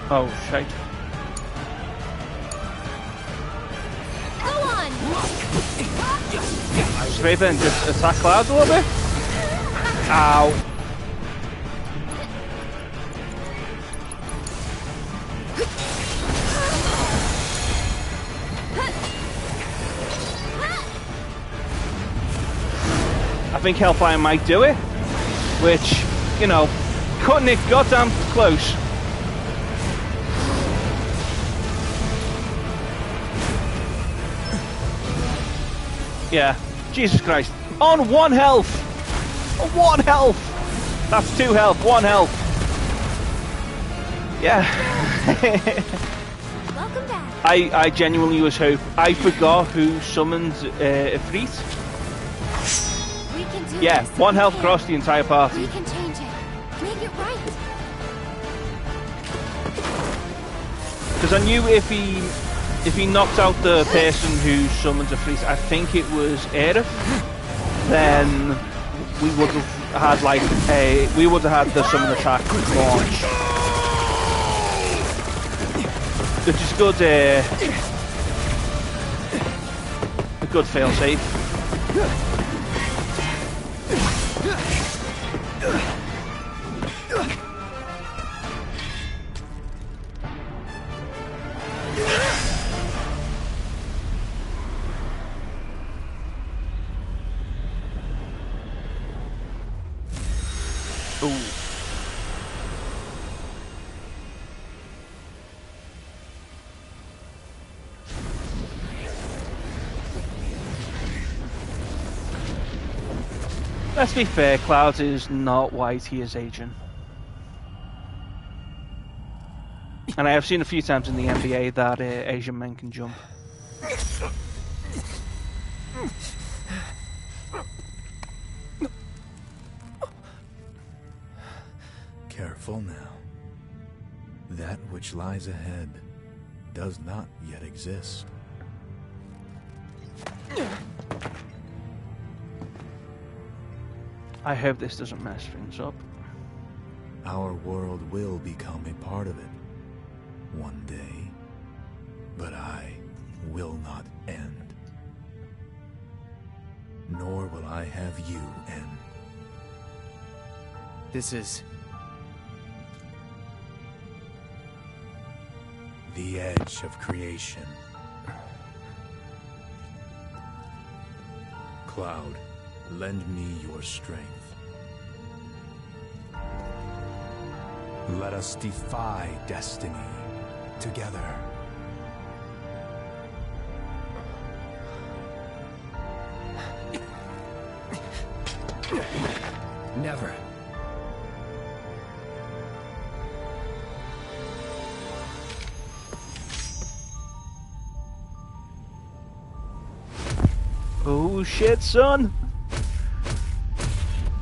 Oh, shite. Go on! Straight then, just attack Clouds a little bit. Ow. I think Hellfire might do it, which, you know, cutting it goddamn close. Yeah, Jesus Christ. On 1 health! On 1 health! That's 2 health, 1 health. Yeah. Welcome back. I genuinely was hope. I forgot who summoned Ifrit. We can do Yeah, this. 1 health across the entire party. We can change it. Make it right. Because I knew if he knocked out the person who summons Ifrit, I think it was Aerith, then we would have had like the summon attack launch. Which is good, a good fail safe. Ooh. Let's be fair, Clouds is not white, he is Asian. And I have seen a few times in the NBA that Asian men can jump. Careful now. That which lies ahead does not yet exist. I hope this doesn't mess things up. Our world will become a part of it one day, but I will not end. Nor will I have you end. This is... the edge of creation. Cloud, lend me your strength. Let us defy destiny together. Never. Oh shit, son!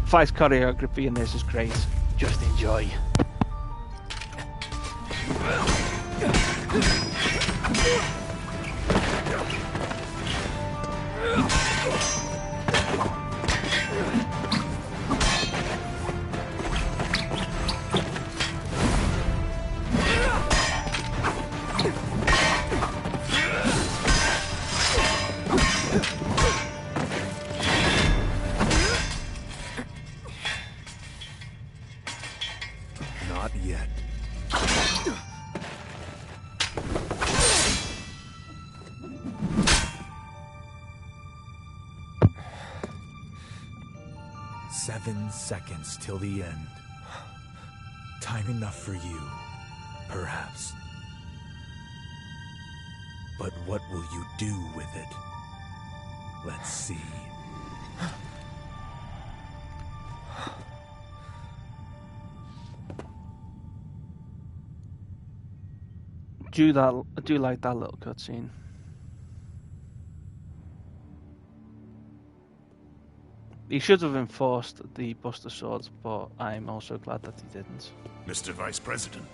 Fight choreography in this is great. Just enjoy. Not yet. Seven seconds till the end. Time enough for you, perhaps. But what will you do with it? Let's see. Do like that little cutscene. He should have enforced the Buster Swords, but I'm also glad that he didn't. Mr. Vice President.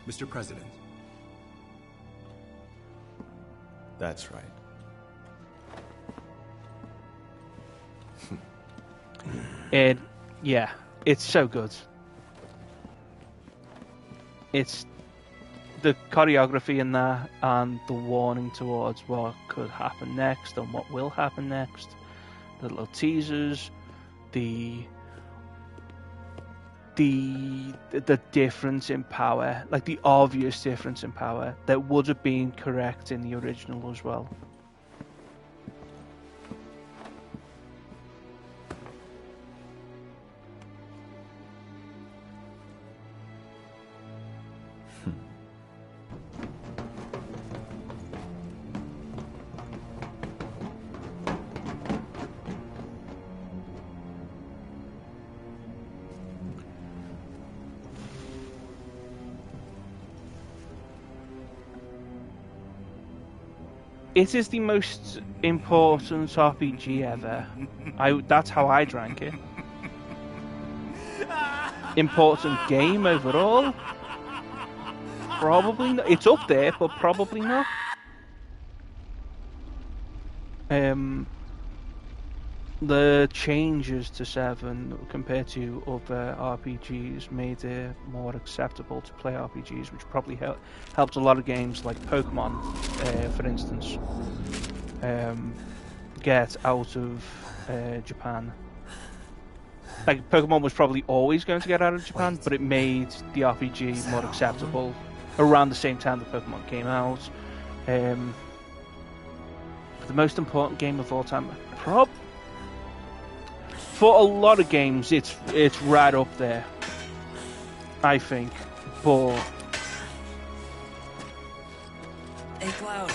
Mr. President. That's right. Yeah, it's so good. It's the choreography in that and the warning towards what could happen next and what will happen next. The little teasers, the difference in power, like the obvious difference in power that would have been correct in the original as well. It is the most important RPG ever. That's how I drank it. Important game overall? Probably not. It's up there, but probably not. The changes to 7 compared to other RPGs made it more acceptable to play RPGs, which probably helped a lot of games like Pokemon, for instance, get out of Japan. Like, Pokemon was probably always going to get out of Japan, but it made the RPG more acceptable around the same time that Pokemon came out. The most important game of all time, for a lot of games, it's right up there, I think. But hey, Cloud,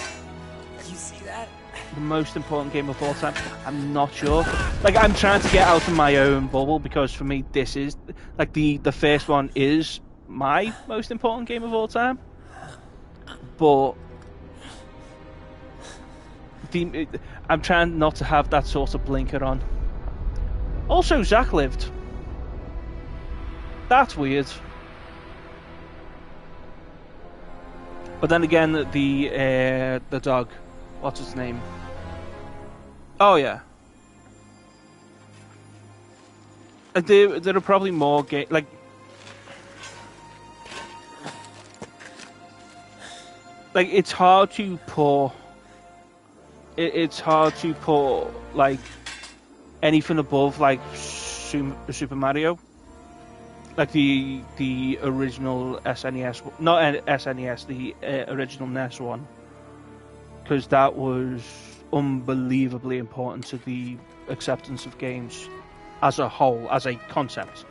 you see that? The most important game of all time, I'm not sure. Like, I'm trying to get out of my own bubble, because for me, this is like the first one is my most important game of all time. But I'm trying not to have that sort of blinker on. Also, Zack lived. That's weird. But then again, the dog, what's its name? Oh yeah. There are probably more like it's hard to put. It's hard to put like anything above like Super Mario, like the original SNES, not SNES, the original NES one, because that was unbelievably important to the acceptance of games as a whole, as a concept,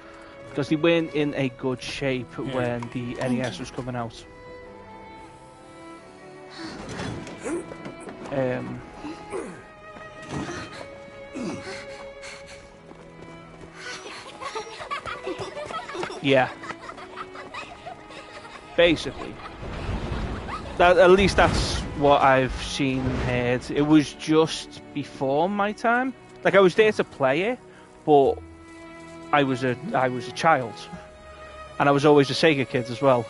because they weren't in a good shape when the NES was coming out. Yeah. Basically. At least that's what I've seen and heard. It was just before my time. Like, I was there to play it, but I was a child. And I was always a Sega kid as well.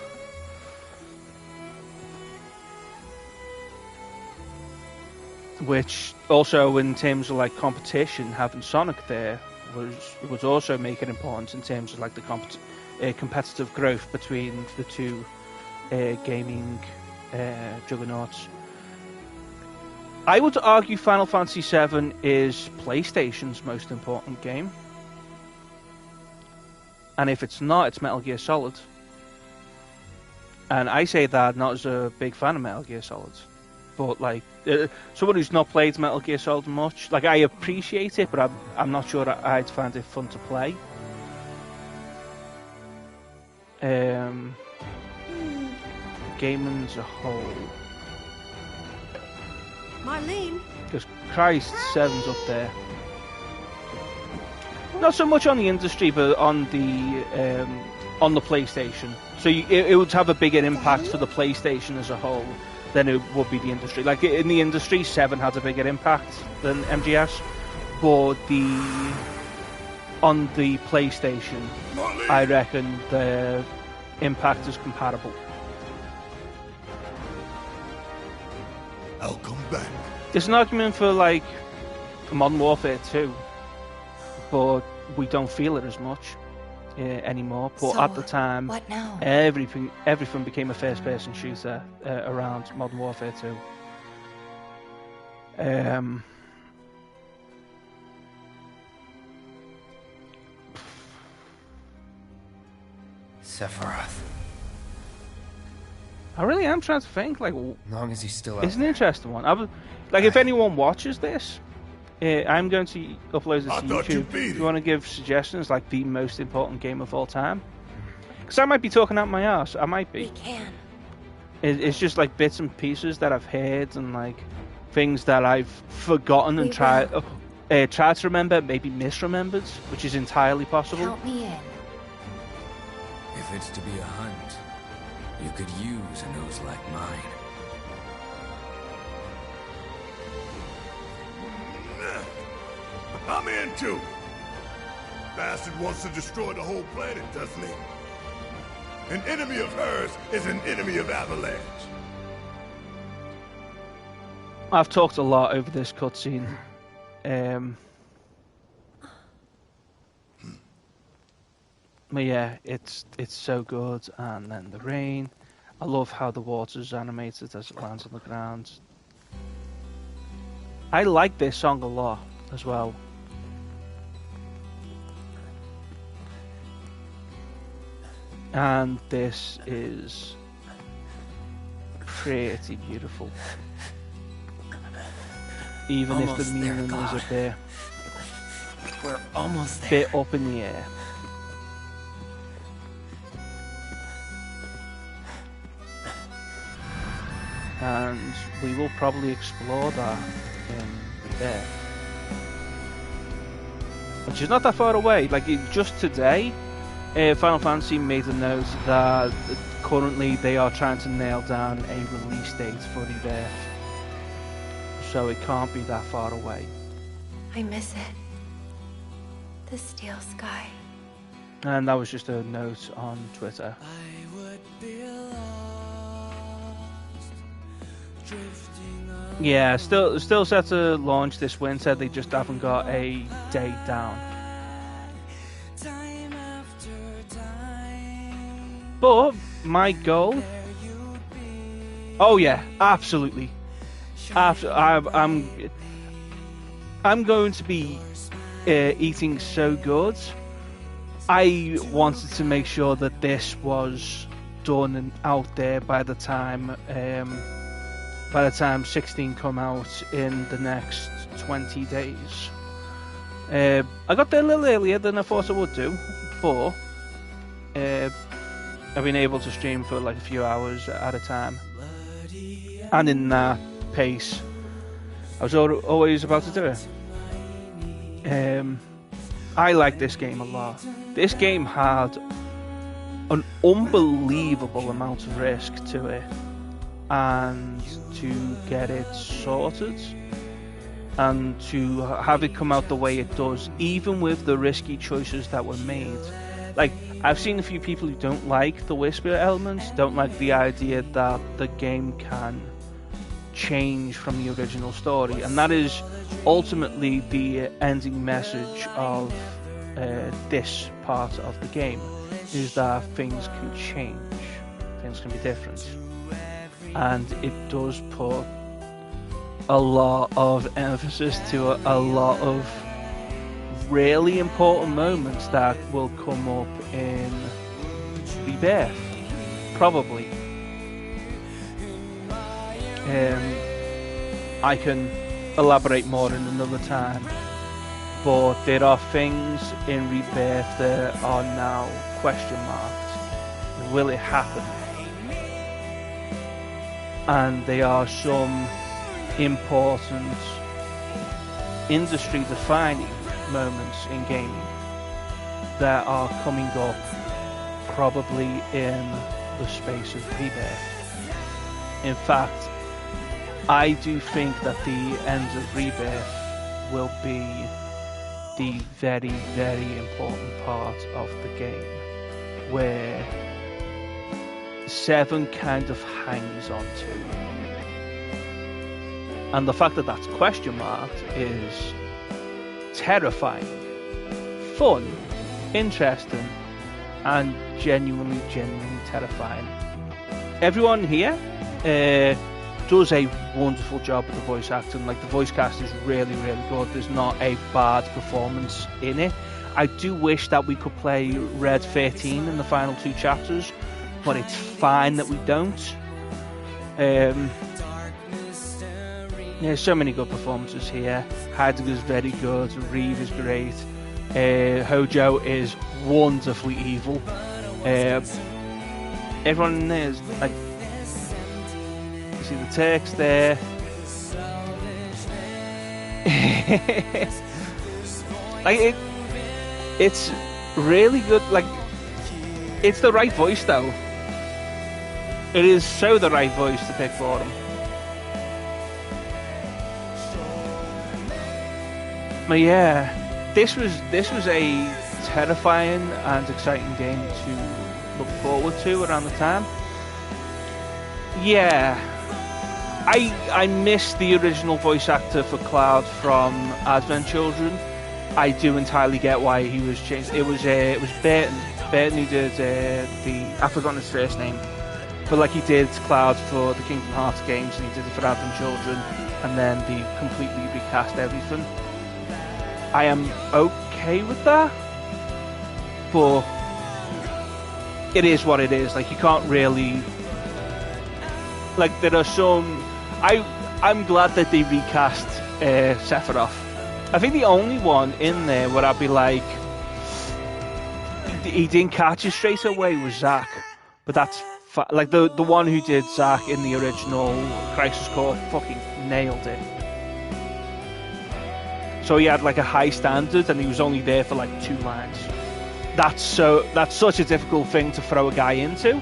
Which also, in terms of like competition, having Sonic there was also making important in terms of like the competitive growth between the two gaming juggernauts. I would argue Final Fantasy VII is PlayStation's most important game, and if it's not, it's Metal Gear Solid. And I say that not as a big fan of Metal Gear Solid, but like someone who's not played Metal Gear Solid much, like I appreciate it, but I'm not sure that I'd find it fun to play. game as a whole. Marlene? Because Christ, 7's up there. Not so much on the industry, but on the PlayStation. So it would have a bigger impact for the PlayStation as a whole than it would be the industry. Like in the industry, 7 has a bigger impact than MGS, but on the PlayStation, I reckon the impact is comparable. I'll come back. There's an argument for like Modern Warfare 2, but we don't feel it as much anymore. But So, at the time, what now? everything became a first-person shooter around Modern Warfare 2. Sephiroth. I really am trying to think. Like, As long as he's still it's out an interesting one. If anyone watches this, I'm going to upload this to YouTube. If you want to give suggestions, like the most important game of all time, because I might be talking out my arse. I might be. We can. It's just like bits and pieces that I've heard and like things that I've forgotten and tried to remember, maybe misremembered, which is entirely possible. Count me in. If it's to be a hunt, you could use a nose like mine. I'm in too. Bastard wants to destroy the whole planet, doesn't he? An enemy of hers is an enemy of Avalanche. I've talked a lot over this cutscene. But yeah, it's so good, and then the rain. I love how the water's animated as it lands on the ground. I like this song a lot as well. And this is pretty beautiful. Even Almost if the there, meaning is God. a bit, We're almost there. bit up in the air. And we will probably explore that in there. Which is not that far away. Like, just today, Final Fantasy made a note that currently they are trying to nail down a release date for Rebirth. So it can't be that far away. I miss it. The steel sky. And that was just a note on Twitter. Yeah, still set to launch this winter. They just haven't got a date down. But my goal. Oh yeah, absolutely. I'm going to be eating so good. I wanted to make sure that this was done and out there by the time 16 come out in the next 20 days. I got there a little earlier than I thought I would do, but I've been able to stream for like a few hours at a time, and in that pace I was always about to do it. I like this game a lot. This game had an unbelievable amount of risk to it, and to get it sorted and to have it come out the way it does, even with the risky choices that were made. Like, I've seen a few people who don't like the whisper elements, don't like the idea that the game can change from the original story, and that is ultimately the ending message of this part of the game, is that things can change, things can be different. And it does put a lot of emphasis to a lot of really important moments that will come up in Rebirth, probably. I can elaborate more in another time, but there are things in Rebirth that are now question marked. Will it happen? and they are some important industry-defining moments in gaming that are coming up probably in the space of Rebirth. In fact, I do think that the end of Rebirth will be the very, very important part of the game, where 7 kind of hangs on to. And the fact that that's question marked is terrifying, fun, interesting, and genuinely terrifying. Everyone here does a wonderful job with the voice acting. Like, the voice cast is really, really good. There's not a bad performance in it. I do wish that we could play Red 13 in the final 2 chapters, but it's fine that we don't. There's so many good performances here. Heidegger's very good, Reeve is great, Hojo is wonderfully evil. Everyone is like, you see the text there. Like it's really good. Like, it's the right voice though. It is so the right voice to pick for him. But yeah, this was a terrifying and exciting game to look forward to around the time. Yeah, I miss the original voice actor for Cloud from Advent Children. I do entirely get why he was changed. It was Burton who did I've forgotten his first name, but like, he did Cloud for the Kingdom Hearts games, and he did it for Advent Children, and then they completely recast everything. I am okay with that, but it is what it is. Like, you can't really, like, there are some. I'm glad that they recast Sephiroth. I think the only one in there where I'd be like, he didn't catch it straight away was Zack, but that's like the one who did Zack in the original Crisis Core fucking nailed it. So he had like a high standard, and he was only there for like 2 lines. That's such a difficult thing to throw a guy into.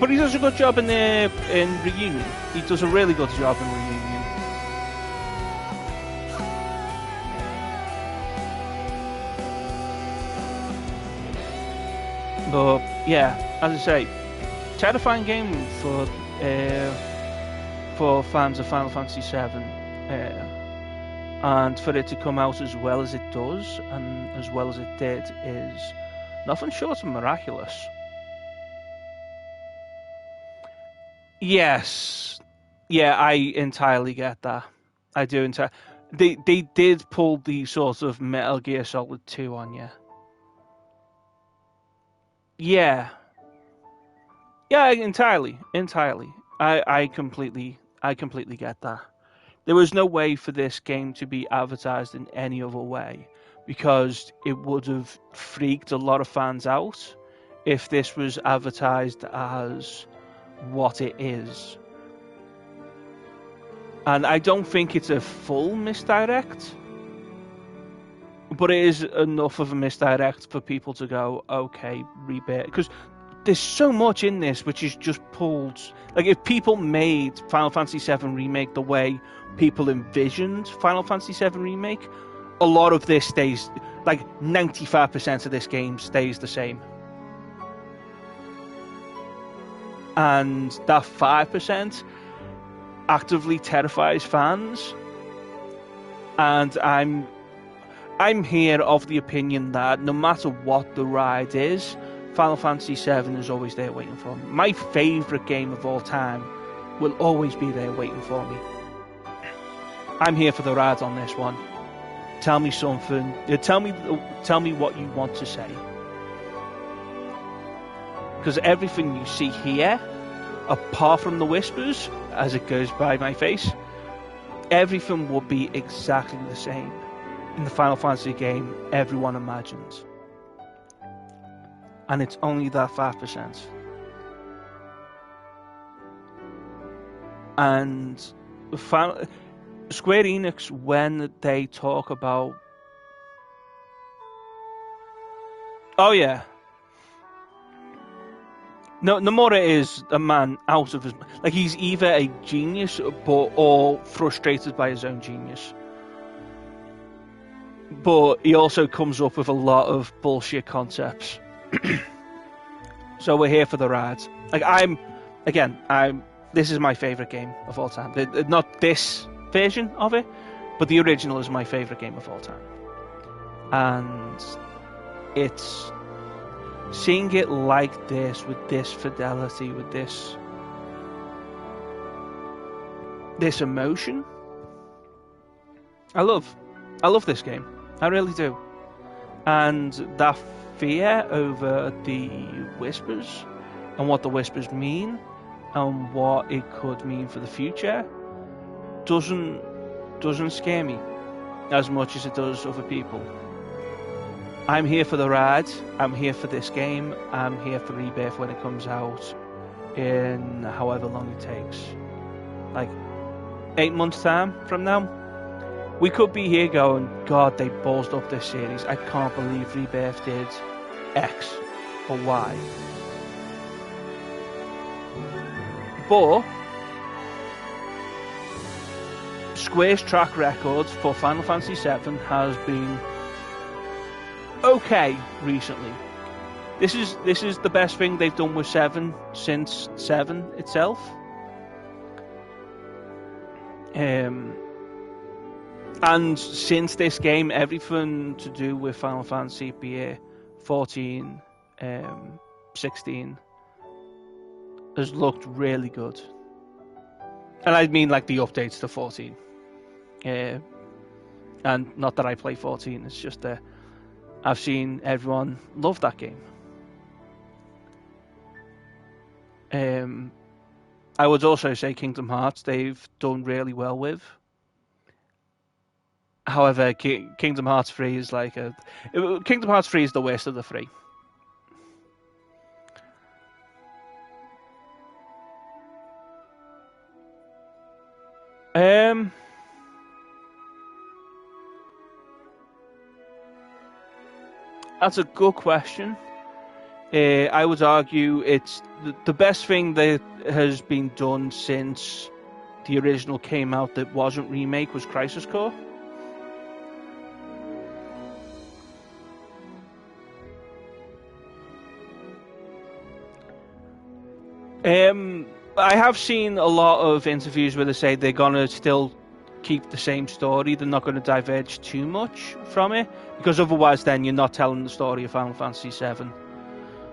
But he does a good job in Reunion. He does a really good job in Reunion. But yeah, as I say, terrifying game for fans of Final Fantasy VII. And for it to come out as well as it does, and as well as it did, is nothing short of miraculous. Yes. Yeah, I entirely get that. I do entirely. They did pull the sort of Metal Gear Solid 2 on you. Yeah. Yeah, entirely. I completely get that. There was no way for this game to be advertised in any other way, because it would have freaked a lot of fans out if this was advertised as what it is. And I don't think it's a full misdirect, but it is enough of a misdirect for people to go, okay, Rebirth. Because there's so much in this which is just pulled. Like, if people made Final Fantasy VII Remake the way people envisioned Final Fantasy VII Remake, a lot of this stays, like 95% of this game stays the same. And that 5% actively terrifies fans. And I'm here of the opinion that no matter what the ride is, Final Fantasy VII is always there waiting for me. My favourite game of all time will always be there waiting for me. I'm here for the ride on this one. Tell me something. Tell me what you want to say. Because everything you see here, apart from the whispers, as it goes by my face, everything will be exactly the same in the Final Fantasy game everyone imagines. And it's only that 5%. And Square Enix, when they talk about... Oh yeah. No, Nomura is a man out of his... Like, he's either a genius or frustrated by his own genius. But he also comes up with a lot of bullshit concepts. So we're here for the ride. Like, this is my favourite game of all time. Not this version of it, but the original is my favourite game of all time. And it's... seeing it like this, with this fidelity, with this emotion, I love this game. I really do. And that fear over the whispers and what the whispers mean and what it could mean for the future doesn't scare me as much as it does other people. I'm here for the ride. I'm here for this game. I'm here for Rebirth when it comes out in however long it takes. Like 8 months' time from now, we could be here going, God, they ballsed up this series. I can't believe Rebirth did X or Y. But Square's track record for Final Fantasy VII has been okay recently. This is the best thing they've done with 7 since 7 itself. And since this game, everything to do with Final Fantasy, be it 14, 16, has looked really good. And I mean like the updates to 14. And not that I play 14, it's just that I've seen everyone love that game. I would also say Kingdom Hearts they've done really well with. However, Kingdom Hearts 3 is like Kingdom Hearts 3 is the worst of the 3. That's a good question. I would argue it's the best thing that has been done since the original came out that wasn't Remake was Crisis Core. I have seen a lot of interviews where they say they're gonna still keep the same story. They're not going to diverge too much from it, because otherwise then you're not telling the story of Final Fantasy VII.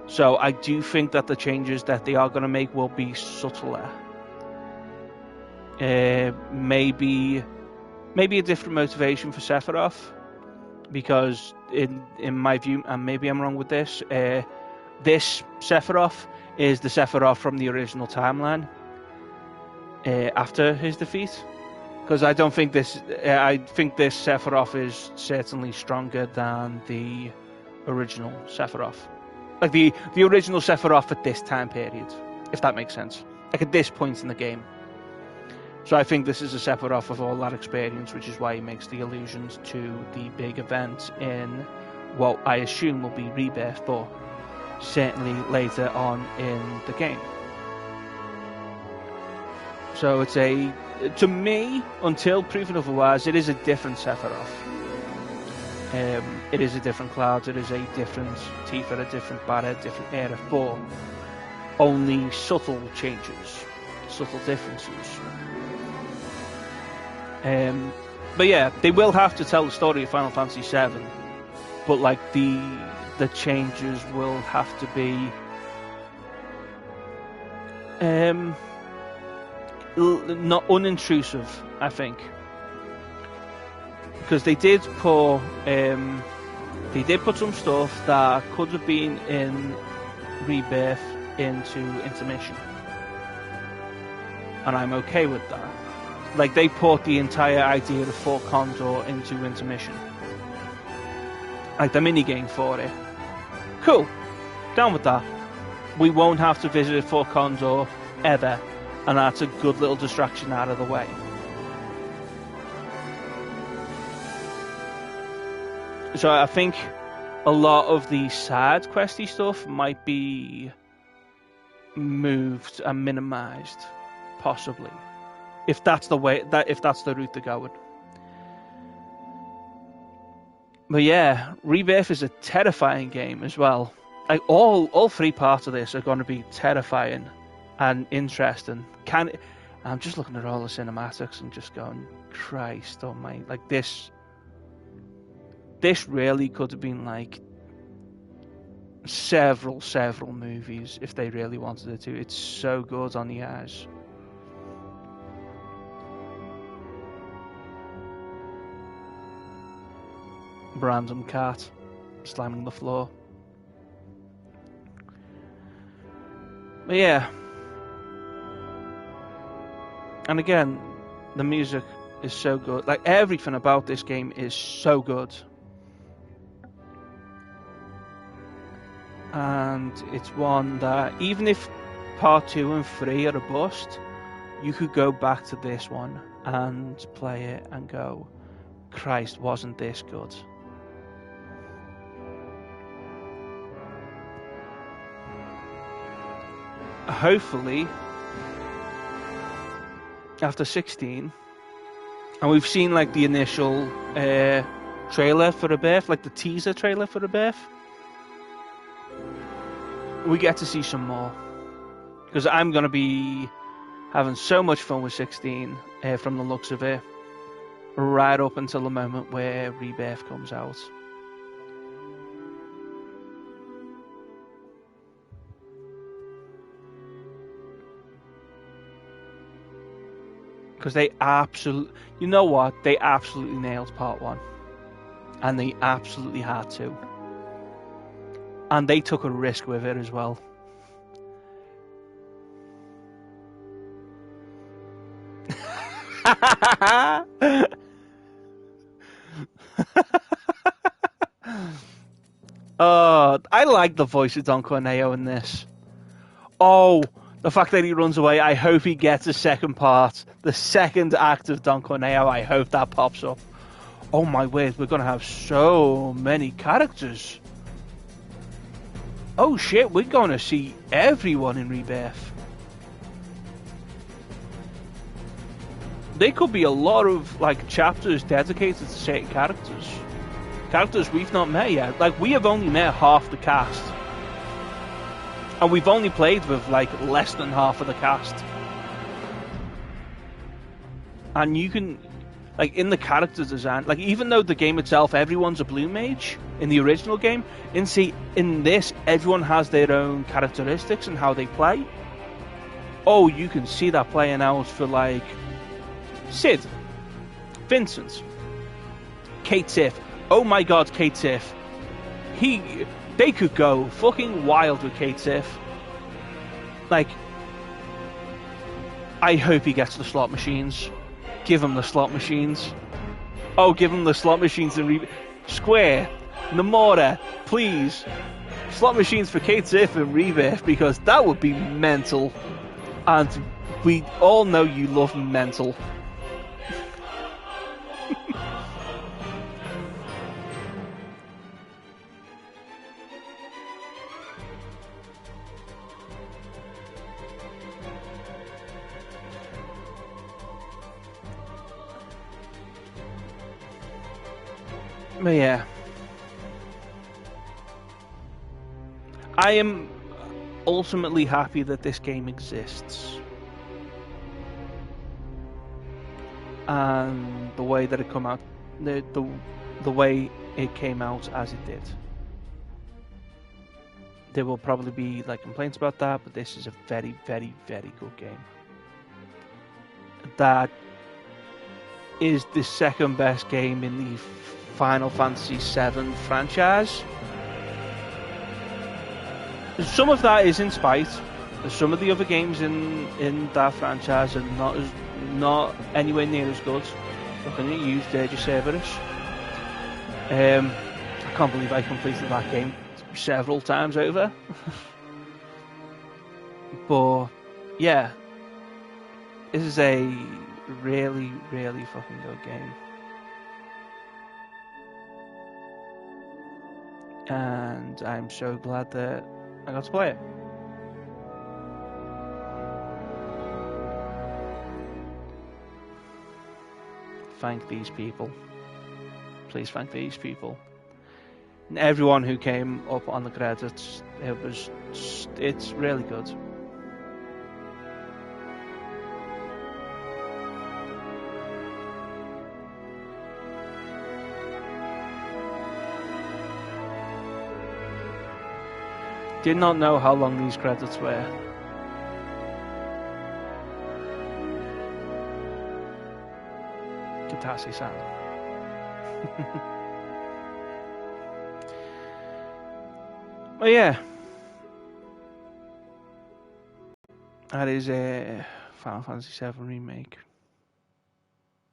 So I do think that the changes that they are going to make will be subtler. Maybe a different motivation for Sephiroth, because in my view, and maybe I'm wrong with this, this Sephiroth is the Sephiroth from the original timeline after his defeat. Because I don't think this... I think this Sephiroth is certainly stronger than the original Sephiroth. Like the original Sephiroth at this time period, if that makes sense. Like at this point in the game. So I think this is a Sephiroth of all that experience, which is why he makes the allusions to the big event in what I assume will be Rebirth, but certainly later on in the game. So it's to me, until proven otherwise, it is a different Sephiroth. It is a different Cloud, it is a different Tifa, a different Barret, a different Aerith, but only subtle changes, subtle differences. But yeah, they will have to tell the story of Final Fantasy VII, but like the changes will have to be not unintrusive, I think, because they did put some stuff that could have been in Rebirth into Intermission, and I'm okay with that. Like they put the entire idea of Fort Condor into Intermission, like the minigame for it. Cool, down with that. We won't have to visit Fort Condor ever and that's a good little distraction out of the way. So I think a lot of the side questy stuff might be moved and minimized, possibly, if that's the way if that's the route they're going. But yeah, Rebirth is a terrifying game as well. Like all three parts of this are going to be terrifying and interesting. I'm just looking at all the cinematics and just going, Christ almighty, like this really could have been like several movies if they really wanted it to. It's so good on the eyes. Random cat slamming the floor. But yeah, and again, the music is so good. Like everything about this game is so good. And it's one that, even if part 2 and 3 are a bust, you could go back to this one and play it and go, Christ, wasn't this good? Hopefully, after 16, and we've seen like the initial trailer for Rebirth, like the teaser trailer for Rebirth, we get to see some more, because I'm going to be having so much fun with 16 from the looks of it, right up until the moment where Rebirth comes out. Because they absolutely, you know what, they absolutely nailed part 1, and they absolutely had to. And they took a risk with it as well. I like the voice of Don Corneo in this. Oh, the fact that he runs away, I hope he gets a second part. The second act of Don Corneo, I hope that pops up. Oh my word, we're going to have so many characters. Oh shit, we're going to see everyone in Rebirth. There could be a lot of like chapters dedicated to certain characters. Characters we've not met yet. Like, we have only met half the cast. And we've only played with like less than half of the cast. And you can, like, in the character design, like, even though the game itself, everyone's a blue mage in the original game, in this, everyone has their own characteristics and how they play. Oh, you can see that playing out for, like, Sid, Vincent, Kate Sif. Oh my god, Kate Sif. They could go fucking wild with Kate Sif. Like, I hope he gets the slot machines. Give him the slot machines. Oh, give him the slot machines in Square, Nomura, please. Slot machines for Kate Sif and Rebirth, because that would be mental. And we all know you love mental. But yeah, I am ultimately happy that this game exists, and the way that it come out, the way it came out as it did. There will probably be like complaints about that, but this is a very, very, very good game. That is the second best game in the Final Fantasy VII franchise. Some of that is in spite. Some of the other games in that franchise are not anywhere near as good. Looking at you, Dirge Cerberus. I can't believe I completed that game several times over. But yeah, This is a really, really fucking good game. And I'm so glad that I got to play it. Thank these people. Please thank these people. And everyone who came up on the credits, it's really good. Did not know how long these credits were. Fantastic sound. But yeah, that is a Final Fantasy VII Remake.